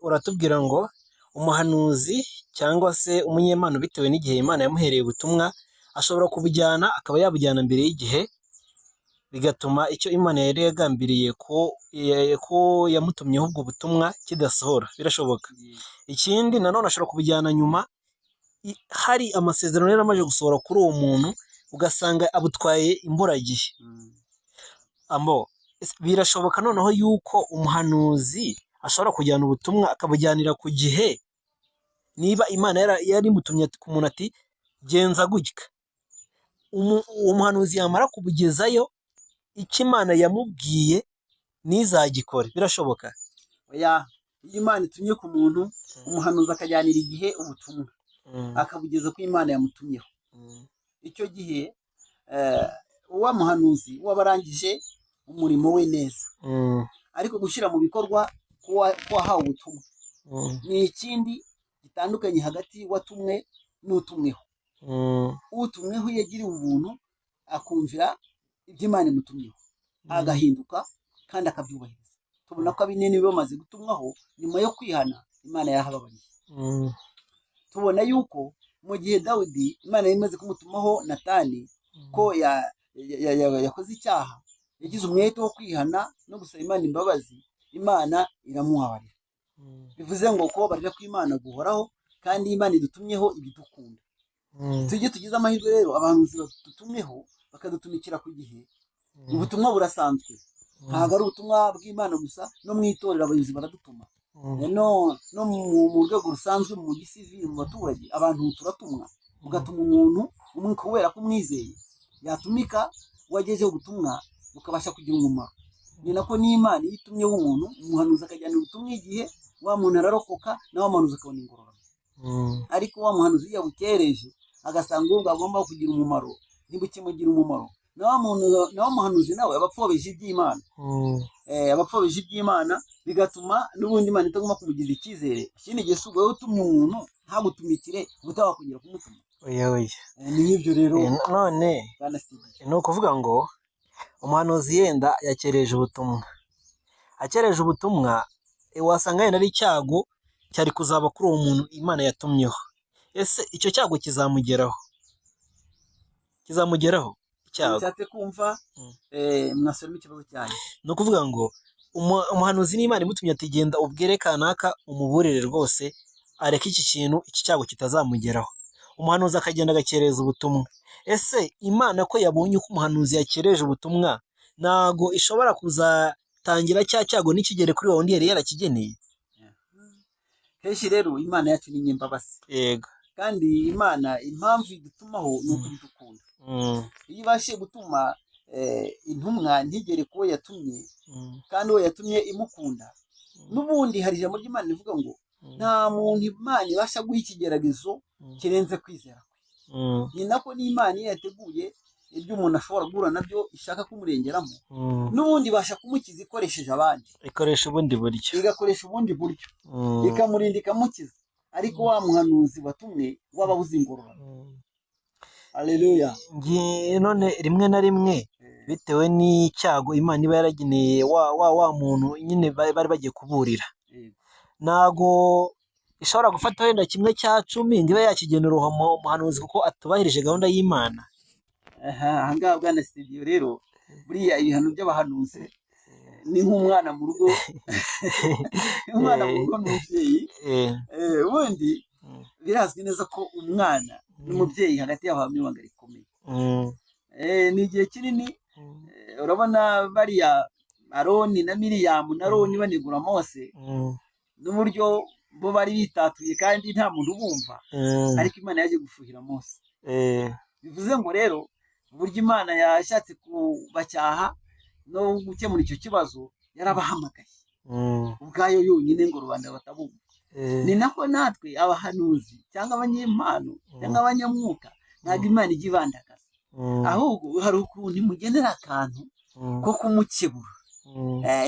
Speaker 3: uratubwira ngo umuhanuzi cyangwa se umunyempano bitewe n'igihe Imana yamuhereye ubutumwa ashobora kubujyana, akaba yabujyana mbere y'igihe, bigatuma icyo Imana yari yagambiriye ko yamutumyeho ubwo butumwa kidasohora. Birashoboka. Ikindi nanone ashobora kubujyana nyuma hari amasezerano yari amaze gusohora kuri uwo muntu, ugasanga abutwaye imburagihe. Birashoboka noneho yuko umuhanuzi ashobora kujyana ubutumwa akabujyanira ku gihe, niba Imana yari imutumye ku muntu ati genza gutya, umuhanuzi yamara kubugezayo icyo Imana yamubwiye ntizagikore. Birashoboka.
Speaker 1: Oya, iyo Imana itumye ku muntu, umuhanuzi akajyanira igihe ubutumwa akabugeza ko Imana yamutumyeho, icyo gihe wa muhanuzi wabarangije umurimo we neza. Ariko gushyira mu bikorwa ko wahawe ubutumwa ni ikindi gitandukanye hagati watumwe n'utumweho. Utumweho yagiriwe ubuntu akumvira ibyo Imana imutumyeho, agahinduka kandi akabyubahiriza. Tubona ko abinini bamaze gutumwaho nyuma yo kwihana, Imana yahababariye. Tubona yuko mu gihe Dawidi Imana yari imaze kumutumaho Natani ko yakoze icyaha, yagize umwete wo kwihana no gusaba Imana imbabazi, Imana iramubabarira. Bivuze ngo ko barya kw'Imana guhoraho, kandi Imana idutumyeho ibidukunda. Tujye tugize amahirwe rero, abahanuzi badutumyeho bakadutumikira ku gihe. Ubutumwa burasanzwe, ntabwo ari ubutumwa bw'Imana gusa, no mu itorero abayobozi baradutuma, no mu rwego rusanzwe mu gisivili, mu baturage abantu turatumwa. Mugatuma umuntu umwe kubera ko umwizeye, yatumika wagejeho ubutumwa bukabasha kugira umumaro. Ni nako n'Imana iyo itumyeho umuntu, umuhanuzi akajyana ubutumwa igihe, wa muntu ararokoka na wa muhanuzi akabona ingororano. Ariko wa muhanuzi iyo yabukereje agasanga ubwo agomba kugira umumaro ntibukimugira umumaro, na wa muhanuzi nawe abapfobeje iby'Imana. Abapfobeje iby'Imana bigatuma n'ubundi Imana itagomba kumugirira icyizere. Ikindi gihe si ubwo wowe utumye umuntu ntagutumikire utawakongera kumutuma. Ni ibyo rero.
Speaker 3: None ni ukuvuga ngo umuhanuzi yenda yakereje ubutumwa, akereje ubutumwa, wasanga yenda ari icyago cyari kuzaba kuri uwo muntu Imana yatumyeho. Ese icyo cyago kizamugeraho icyago?
Speaker 1: Nshatse kumva mwasubiramo ikibazo cyanyu.
Speaker 3: Ni ukuvuga ngo umuhanuzi n'Imana imutumye ati genda ubwire kanaka umuburire rwose areke iki kintu, iki cyago kitazamugeraho. Umuhanuzi akagenda agakereza ubutumwa. Ese Imana ko yabonye ko umuhanuzi yakereje ubutumwa, ntago ishobora kuzatangira cya cyago nikigere kuri wa wundi yari yarakigeneye?
Speaker 1: Kenshi rero Imana yacu ni nyembabazi,
Speaker 3: Yego.
Speaker 1: kandi Imana impamvu idutumaho ni uko idukunda. Iyo ibashije gutuma intumwa ntigere ku wo yatumye, kandi uwo yatumye imukunda, n'ubundi hari ijambo ry'Imana rivuga ngo nta muntu Imana ibasha guha ikigeragezo kirenze kwizera kwe. Ni nako n'Imana iyo yateguye ibyo umuntu ashobora guhura nabyo ishaka kumurengeramo, n'ubundi ibasha kumukiza ikoresheje abandi,
Speaker 3: ikoresha ubundi buryo,
Speaker 1: igakoresha ubundi buryo, ikamurinda ikamukiza. Ariko wa muhanuzi watumwe waba uzi ingororano. Haleluya.
Speaker 3: None rimwe na rimwe bitewe n'icyago Imana iba yarageneye wa muntu nyine bari bagiye kuburira, ntago ishobora gufata wenda 1/10 ngo ibe yakigenera uwo muhanuzi kuko atubahirije gahunda y'Imana.
Speaker 1: Ahangaha bwana studio rero, buriya ibihano by'abahanuzi ni nk'umwana mu rugo. Umwana mu rugo n'umubyeyi. Ubundi birazwi neza ko umwana n'umubyeyi hagati yabo habamo ibanga rikomeye. Ni igihe kinini. Urabona bariya Aroni na Miriyamu na Aroni banegura Mose, n'uburyo bo bari bitatuye kandi nta muntu ubumva, ariko Imana yaje gufuhira Mose. Bivuze ngo rero uburyo Imana yashatse kubacyaha no gukemura icyo kibazo, yarabahamagaye ubwayo yonyine ngo rubanda batabumva. Ni nako natwe abahanuzi cyangwa abanyempano cyangwa abanyamwuka, ntabwo Imana ijya ibandagaza, ahubwo hari ukuntu imugenera akantu ko kumukebura,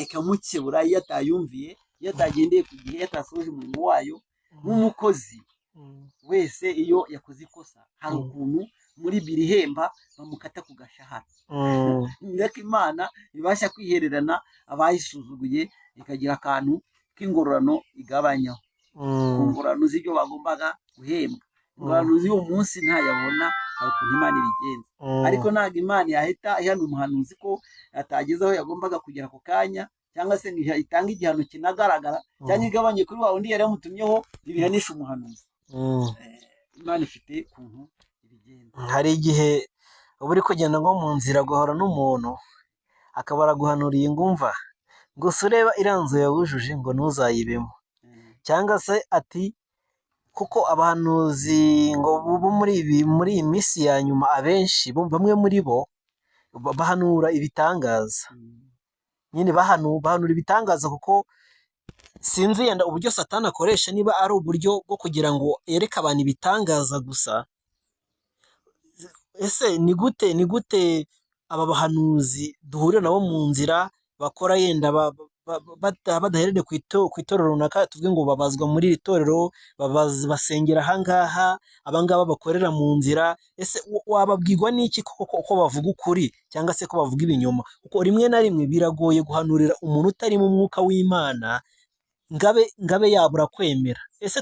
Speaker 1: ikamukebura iyo atayumviye, iyo atagendeye ku gihe, iyo atasohoje umurimo wayo. Nk'umukozi wese iyo yakoze ikosa, hari ukuntu muri birihemba bamukata ku gashahara. Ndetse Imana ibasha kwihererana abayisuzuguye, ikagira akantu k'ingororano igabanyaho ku ngororano z'ibyo bagombaga guhembwa. Ingororano z'uwo munsi ntayabona, hari ukuntu Imana ibigenza. Ariko ntabwo Imana yahita ihana umuhanuzi ko atageze aho yagombaga kugera ako kanya, cyangwa se itanga igihano kinagaragara, cyangwa igabanye kuri wa wundi yari yamutumyeho ibihanisha umuhanuzi. Imana ifite ukuntu ibigenza.
Speaker 3: Hari igihe uba uri kugenda nko mu nzira agahura n'umuntu akaba araguhanuriye ngo umva, gusa ureba iriya nzu yawujuje ngo ntuzayibemo, cyangwa se ati kuko abahanuzi ngo bo muri iyi minsi ya nyuma, abenshi bamwe muri bo bahanura ibitangaza. Nyine bahanura ibitangaza, kuko sinzi yenda uburyo Satani akoresha, niba ari uburyo bwo kugira ngo yereke abantu ibitangaza gusa. Ese ni gute aba bahanuzi duhurira nabo mu nzira bakora yenda badahereye ku itorero runaka, tuvuge ngo babazwa muri iri torero, basengera ahangaha, abangaba bakorera mu nzira. Ese wababwirwa n'iki ko bavuga ukuri cyangwa se ko bavuga ibinyoma? Kuko rimwe na rimwe biragoye guhanurira umuntu utari mu mwuka w'Imana ngabe yabura kwemera. Ese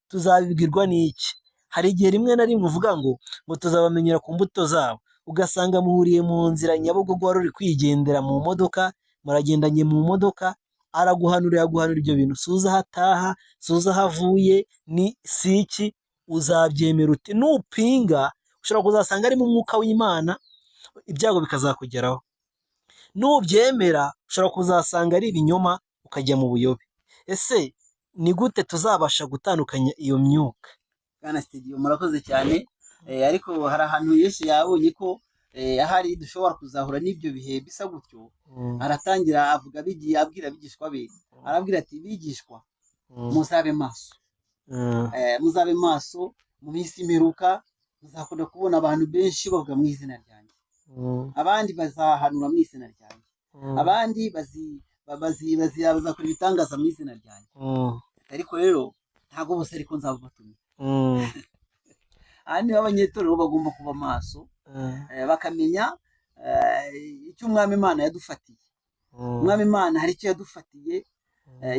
Speaker 3: tuzabibwirwa n'iki? Hari igihe rimwe na rimwe uvuga ngo tuzabamenyera ku mbuto zabo, ugasanga muhuriye mu nzira Nyabugogo, wari uri kwigendera mu modoka, muragendanye mu modoka, araguhanurira ibyo bintu, suza aho ataha, suza aho avuye, ni siki, uzabyemera ute? Nupinga ushobora kuzasanga ari mu mwuka w'Imana, ibyago bikazakugeraho. Nubyemera ushobora kuzasanga ari ibinyoma, ukajya mu buyobe. Ese ni gute tuzabasha gutandukanya iyo myuka?
Speaker 1: Bwana studio murakoze cyane. Ariko hari ahantu Yesu yabonye ko ahari dushobora kuzahura n'ibyo bihe bisa gutyo. Aratangira avuga abwira abigishwa be, arabwira ati bigishwa, muzabe maso. Muzabe maso, mu minsi imperuka muzakunda kubona abantu benshi bavuga mu izina ryanjye, abandi bazahanura mu izina ryanjye, abandi bazakora ibitangaza mu izina ryanjye. Ariko rero ntabwo bose ariko nzabatumye. Aha niho abanyetorero bagomba kuba maso, bakamenya icyo Umwami Imana yadufatiye. Umwami Imana hari icyo yadufatiye,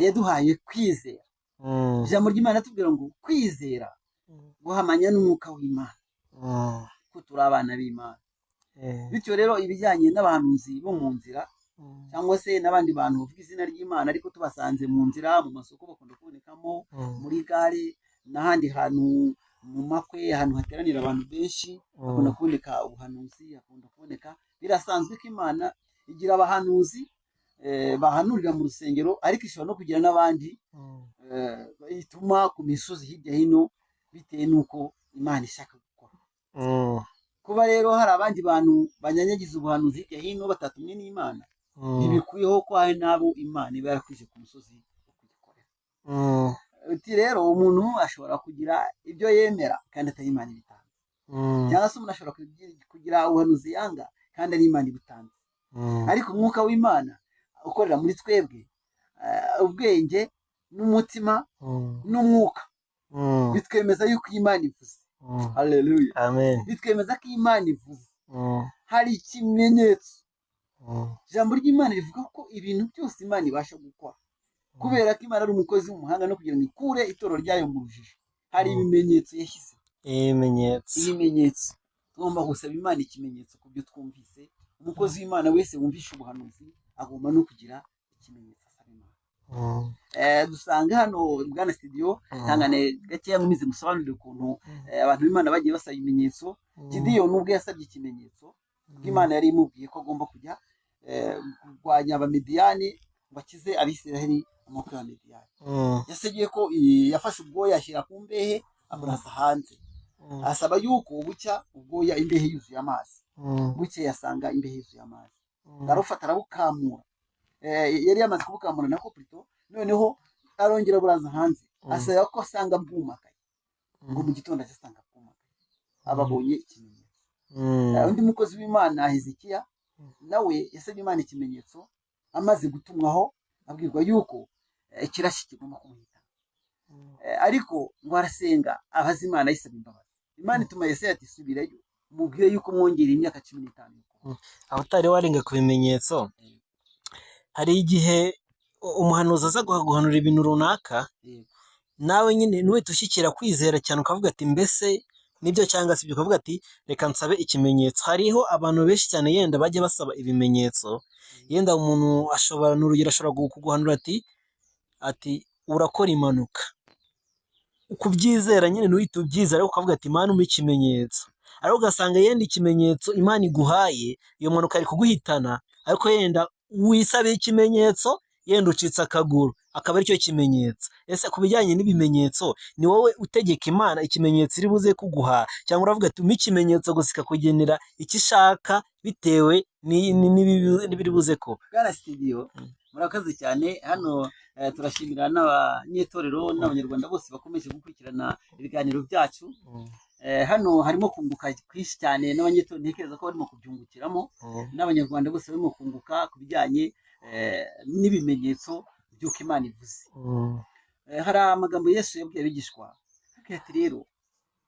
Speaker 1: yaduhaye kwizera. Ijambo ry'Imana tubwira ngo kwizera guhamanya n'umwuka w'Imana, ko turi abana b'Imana. Bityo rero ibijyanye n'abahanuzi bo mu nzira, cyangwa se n'abandi bantu bavuga izina ry'Imana ariko tubasanze mu nzira, mu masoko bakunda kubonekamo, muri gare n'ahandi hantu mu makwe, ahantu hateranira abantu benshi hakunda kuboneka ubuhanuzi, hakunda kuboneka. Birasanzwe ko Imana igira abahanuzi bahanurira mu rusengero, ariko ishobora no kugira n'abandi bayituma ku misozi hirya hino bitewe n'uko Imana ishaka gukora. Kuba rero hari abandi bantu banyanyagiza ubuhanuzi hirya hino batatumwe n'Imana, ntibikuyeho ko hari n'abo Imana iba yarakwije ku musozi wo kugikorera. Uti rero umuntu ashobora kugira ibyo yemera kandi atari Imana ibitanze, cyangwa se umuntu ashobora kugira ubuhanuzi yanga kandi ari Imana ibitanze. Ariko umwuka w'Imana ukorera muri twebwe, ubwenge n'umutima n'umwuka bitwemeza yuko Imana ivuze. Haleluya,
Speaker 3: amen.
Speaker 1: bitwemeza ko Imana ivuze. Hari ikimenyetso. Ijambo ry'Imana rivuga ko ibintu byose Imana ibasha gukora, kubera ko Imana ari umukozi w'umuhanga no kugira ngo ikure itorero ryayo mu rujijo. Hari ibimenyetso yashyize. Ibimenyetso tugomba gusaba Imana ikimenyetso ku byo twumvise. Umukozi w'Imana wese wumvisha ubuhanuzi agomba no kugira ikimenyetso asaba Imana. Dusanga hano Bwana Studio ntangane gakeya nkumize musobanurire ukuntu abantu b'Imana bagiye basaba ibimenyetso. Gideon nubwo yasabye ikimenyetso, ubwo Imana yari imubwiye ko agomba kujya kurwanya Abamidiyani ngo akize Abisiraheli amaboko y'Abamidiyani. Yasabye ko yafashe ubwoya ashyira ku mbehe amurasa hanze, asaba yuko bucya ubwoya imbehe yuzuye amazi. Bucye yasanga imbehe yuzuye amazi, arufata arabukamura. Yari yamaze kubukamura nako plutôt, noneho arongera buraza hanze, asaba ko asanga bwumakaye, ngo mu gitondo asanga bwumakaye. Ababonye ikimenyetso. Undi mukozi w'Imana Hezekiya nawe yasabye Imana ikimenyetso, amaze gutumwaho abwirwa yuko ikirashi kigomba kumuhita, ariko ngo arasenga abaza Imana yisaba imbabazi. Imana ituma Yesaya ati subirayo mubwire yuko mwongera imyaka 15.
Speaker 3: Aho utari warenga ku bimenyetso, hari igihe umuhanuzi aza guhanura ibintu runaka, nawe nyine nuhita ushyikira kwizera cyane ukavuga ati mbese nibyo cyangwa si byo, ukavuga ati reka nsabe ikimenyetso. Hariho abantu benshi cyane yenda bajya basaba ibimenyetso, yenda umuntu ashobora n'urugero ashobora kuguhanura ati urakora impanuka, ukubyizera nyine nuhita ubyizera ariko ukavuga ati Imana umpe ikimenyetso. Ariko ugasanga yenda ikimenyetso Imana iguhaye iyo mpanuka ari kuguhitana, ariko yenda wisabiye ikimenyetso yenda ucitse akaguru akaba aricyo kimenyetso. Ese ku bijyanye n'ibimenyetso, ni wowe utegeka Imana ikimenyetso iri buze kuguha, cyangwa uravuga ati umpe ikimenyetso gusa ikakugenera icyo ishaka bitewe n'ibiri buze ko?
Speaker 1: Bwana Studio murakoze cyane. Hano turashimira n'abanyetorero n'abanyarwanda bose bakomeje gukurikirana ibiganiro byacu. Hano harimo kunguka kwinshi cyane, n'abanyetorero ntekereza ko barimo kubyungukiramo, n'abanyarwanda bose barimo kunguka ku bijyanye n'ibimenyetso by'uko Imana ivuze. Hari amagambo Yesu yabwiye abigishwa ati rero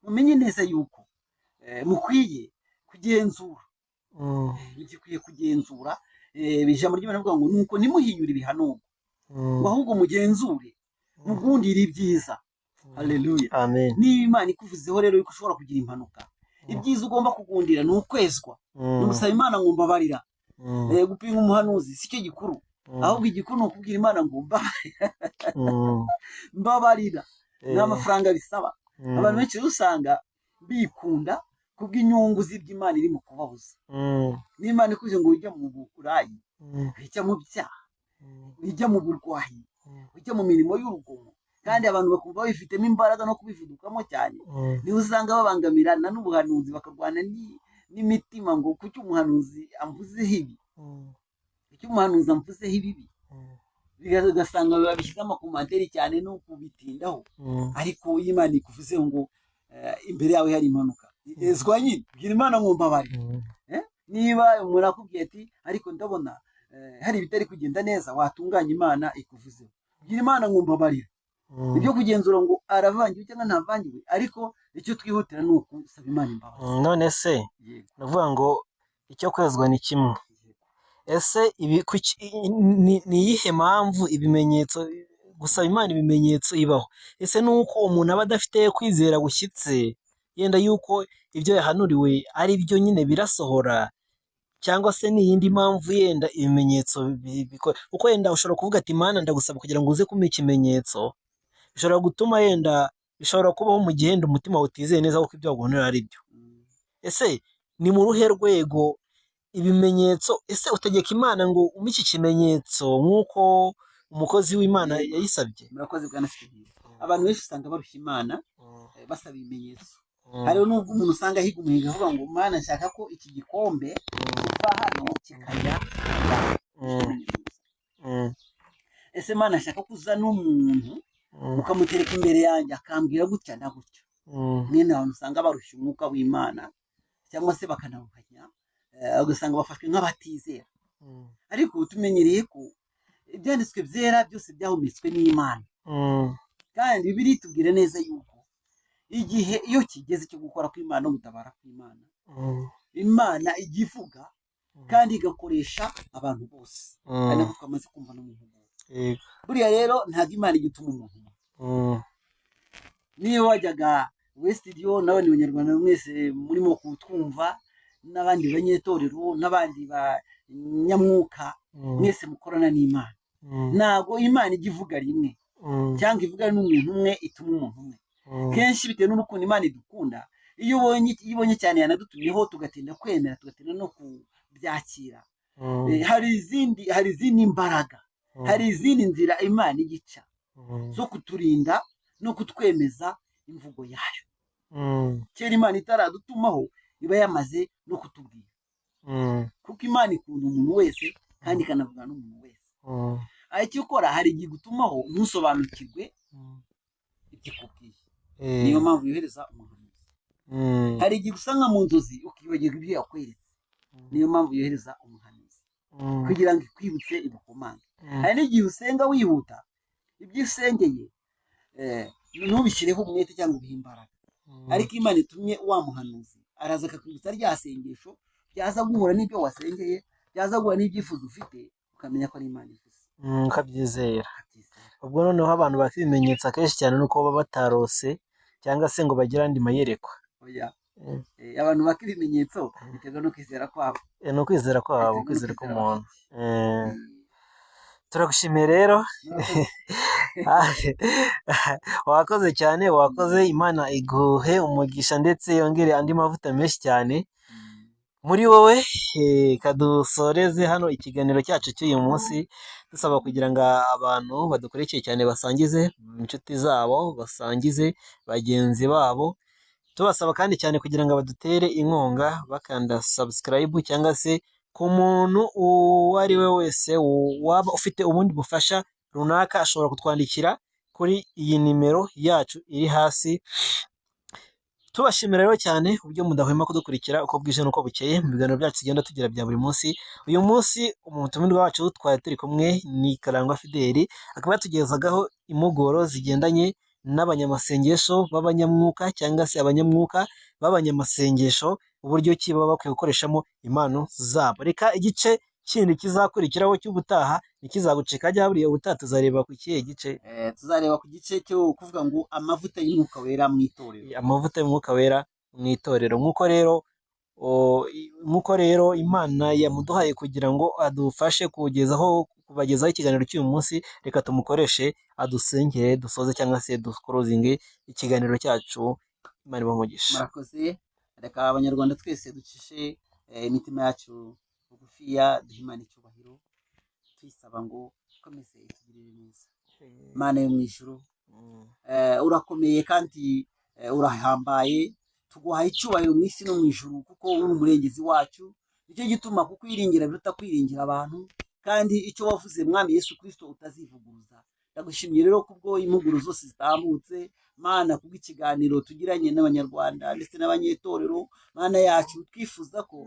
Speaker 1: mumenye neza yuko mukwiye kugenzura. Mugikwiye kugenzura. Ijambo ry'Imana rivuga ngo nuko ntimuhinyure ibihanurwa, ngo ahubwo mugenzure mugundire ibyiza. Haleluya,
Speaker 3: amen.
Speaker 1: Niba Imana ikuvuzeho rero yuko ushobora kugira impanuka, ibyiza ugomba kugundira ni ukwezwa, ni ugusaba Imana ngo mbabarira. Gupinga umuhanuzi si cyo gikuru, ahubwo igikuru ni ukubwira Imana ngo mbabarira. Nta mafaranga bisaba. Abantu benshi usanga bikunda kubw'inyungu z'iby'Imana iri mu kubabuza. N'Imana ikuje ngo ujya mu burayi, ujya mu byaha, ujya mu burwayi, ujya mu mirimo y'urugomo, kandi abantu bakumva babifitemo imbaraga no kubivudukamo cyane, niho usanga babangamirana n'ubuhanuzi bakarwana n'imitima ngo kuki umuhanuzi amvuzeho ibi, kuki umuhanuzi amvuzeho ibibi. Bigasanga babishyize amakomantere cyane no kubitindaho. Ariko Imana ikuvuzeho ngo imbere yawe hari impanuka, ezwa nyine bwira Imana ngo mbabarira. Niba umuntu akubwiye ati ariko ndabona hari ibitari kugenda neza, watunganya Imana ikuvuzeho, bwira Imana ngo mbabarira. Ibyo kugenzura ngo aravangiwe cyangwa ntavangiwe, ariko icyo twihutira ni ukusaba Imana imbabazi.
Speaker 3: None se navuga ngo icyo kwezwa ni kimwe. Ese ni iyihe mpamvu ibimenyetso, gusaba Imana ibimenyetso ibaho? Ese nuko umuntu aba adafite kwizera gushyitse, yenda yuko ibyo yahanuriwe ari byo nyine birasohora, cyangwa se ni iyindi mpamvu yenda ibimenyetso bikora, kuko yenda ushobora kuvuga ati Mana ndagusaba kugira ngo uze kumpa ikimenyetso, bishobora gutuma yenda bishobora kubaho mu gihe yenda umutima utizeye neza kuko ibyo wabonera ari byo. Ese ni mu ruhe rwego ibimenyetso, ese utegeka Imana ngo umpe iki kimenyetso nk'uko umukozi w'Imana yayisabye?
Speaker 1: Murakoze bwana Steve. Abantu benshi usanga barushya Imana basaba ibimenyetso. Hariho n'ubwo umuntu usanga ahiga umuhigo avuga ngo Mana nshaka ko iki gikombe kiva hano kikajya ese Mana nshaka ko uzana umuntu ukamutereka imbere yanjye akambwira gutya na gutya. Mwene abantu usanga barushya umwuka w'Imana cyangwa se bakanawuhanya, ugasanga bafashwe nk'abatizera. Ariko tumenyereye ko ibyanditswe byera byose byahumetswe n'Imana, kandi Bibiliya itubwira neza yuko igihe iyo kigeze cyo gukora kw'Imana no gutabara kw'Imana, Imana ijya ivuga kandi igakoresha abantu bose, ari nako twamaze kumva no mu mvugo. Buriya rero ntabwo Imana igituma umuntu. Niyo wajyaga Studio n'abandi banyarwanda mwese murimo kutwumva, n'abandi banyetorero n'abandi banyamwuka mwese mukorana n'Imana, ntago Imana ijya ivuga rimwe cyangwa ivuga n'umuntu umwe ituma umuntu umwe. Kenshi bitewe n'urukundo Imana idukunda, iyo ibonye cyane yanadutumyeho tugatinda kwemera, tugatinda no kubyakira, hari izindi mbaraga, hari izindi nzira Imana igica zo kuturinda no kutwemeza imvugo yayo. Kera Imana itaradutumaho iba yamaze no kutubwira, kuko Imana ikunda umuntu wese kandi ikanavuga n'umuntu wese. Icyo ukora hari igihe gutumaho ntusobanukirwe ikikubwiye, niyo mpamvu yohereza umuhanuzi. Hari igihe usanga mu nzozi ukibagirwa ibyo yakweretse, niyo mpamvu yohereza umuhanuzi kugira ngo ikwibutse ibukomange. Hari n'igihe usenga wihuta, ibyo usengeye ntubishyireho umwete cyangwa ubihe imbaraga, ariko Imana itumye wa muhanuzi araza akakwibutsa rya sengesho, byaza guhura n'ibyo wasengeye, byaza guhura n'ibyifuzo ufite, ukamenya ko ari Imana ivuze,
Speaker 3: ukabyizera. Ubwo noneho abantu bafite ibimenyetso akenshi cyane nuko baba batarose cyangwa se ngo bagire andi mayerekwa.
Speaker 1: Abantu baka ibimenyetso biterwa no kwizera kwabo,
Speaker 3: no kwizera kwabo, kwizera k'umuntu. Turagushimiye rero. Wakoze cyane, wakoze. Imana iguhe umugisha ndetse yongere andi mavuta menshi cyane muri wowe. Kadusoreze hano ikiganiro cyacu cy'uyu munsi, dusaba kugira ngo abantu badukurikiye cyane basangize inshuti zabo, basangize bagenzi babo, tubasaba kandi cyane kugira ngo badutere inkunga bakanda subscribe, cyangwa se ku muntu uwo ari we wese waba ufite ubundi bufasha runaka ashobora kutwandikira kuri iyi nimero yacu iri hasi. Tubashimira rero cyane uburyo mudahwema kudukurikira uko bwije n'uko bukeye mu biganiro byacu tugenda tugira bya buri munsi. Uyu munsi umutumirwa wacu twari turi kumwe ni Karangwa Fideli, akaba yatugezagaho impuguro zigendanye n'abanyamasengesho b'abanyamwuka cyangwa se abanyamwuka b'abanyamasengesho, uburyo ki baba bakwiye gukoreshamo impano zabo. Reka igice kindi kizakurikiraho cy'ubutaha ntikizagucika, ajya buriya ubutaha tuzareba ku kihe gice?
Speaker 1: Tuzareba ku gice cyo kuvuga ngo amavuta y'umwuka wera mu itorero.
Speaker 3: Amavuta y'umwuka wera mu itorero. Nk'uko rero Imana yamuduhaye kugira ngo adufashe kubagezaho ikiganiro cy'uyu munsi, reka tumukoreshe adusengere dusoze cyangwa se dukorozinge ikiganiro cyacu. Imana ibahe umugisha.
Speaker 1: Murakoze. Reka abanyarwanda twese ducishe imitima yacu bugufiya, duhe Imana icyubahiro, tuyisaba ngo ukomeze itugirire neza. Imana yo mu ijuru, urakomeye kandi urahambaye, tuguhaye icyubahiro mu isi no mu ijuru, kuko uri umurengezi wacu. Nicyo gituma kukwiringira biruta kwiringira abantu, kandi icyo wavuze Mwami Yesu Kristo utazivuguruza. Ndagushimiye rero kubwo impuguro zose zitambutse, Mana, kubw'ikiganiro tugiranye n'abanyarwanda ndetse n'abanyetorero. Mana yacu, twifuza ko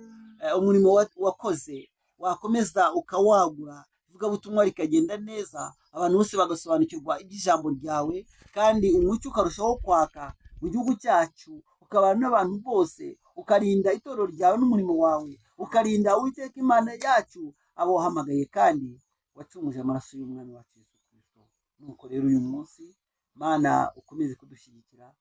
Speaker 1: umurimo wakoze wakomeza ukawagura, ivugabutumwa rikagenda neza, abantu bose bagasobanukirwa iby'ijambo ryawe, kandi umucyo ukarushaho kwaka mu gihugu cyacu, ukabana n'abantu bose, ukarinda itorero ryawe n'umurimo wawe, ukarinda Uwiteka Imana yacu abo wahamagaye kandi wacunguje amaraso y'umwana wacu Yesu Kristo. Nuko rero uyu munsi Mana ukomeze kudushyigikira.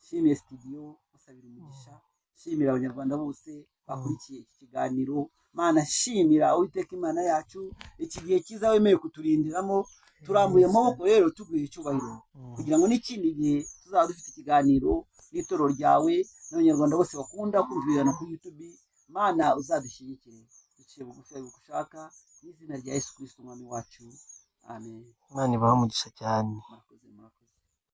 Speaker 1: Shimiye studio, usabira umugisha, shimira abanyarwanda bose bakurikiye iki kiganiro. Mana shimira Uwiteka Imana yacu iki gihe cyiza wemeye kuturindiramo, turambuye amaboko rero tuguhe icyubahiro kugira ngo n'ikindi gihe tuzaba dufite ikiganiro n'itorero ryawe n'abanyarwanda bose bakunda kumvirana kuri YouTube. Mana uzadushyigikire, duciye bugufi aho ushaka, mu izina rya Yesu Kristo umwami wacu, amen.
Speaker 3: Imana ibahe umugisha cyane.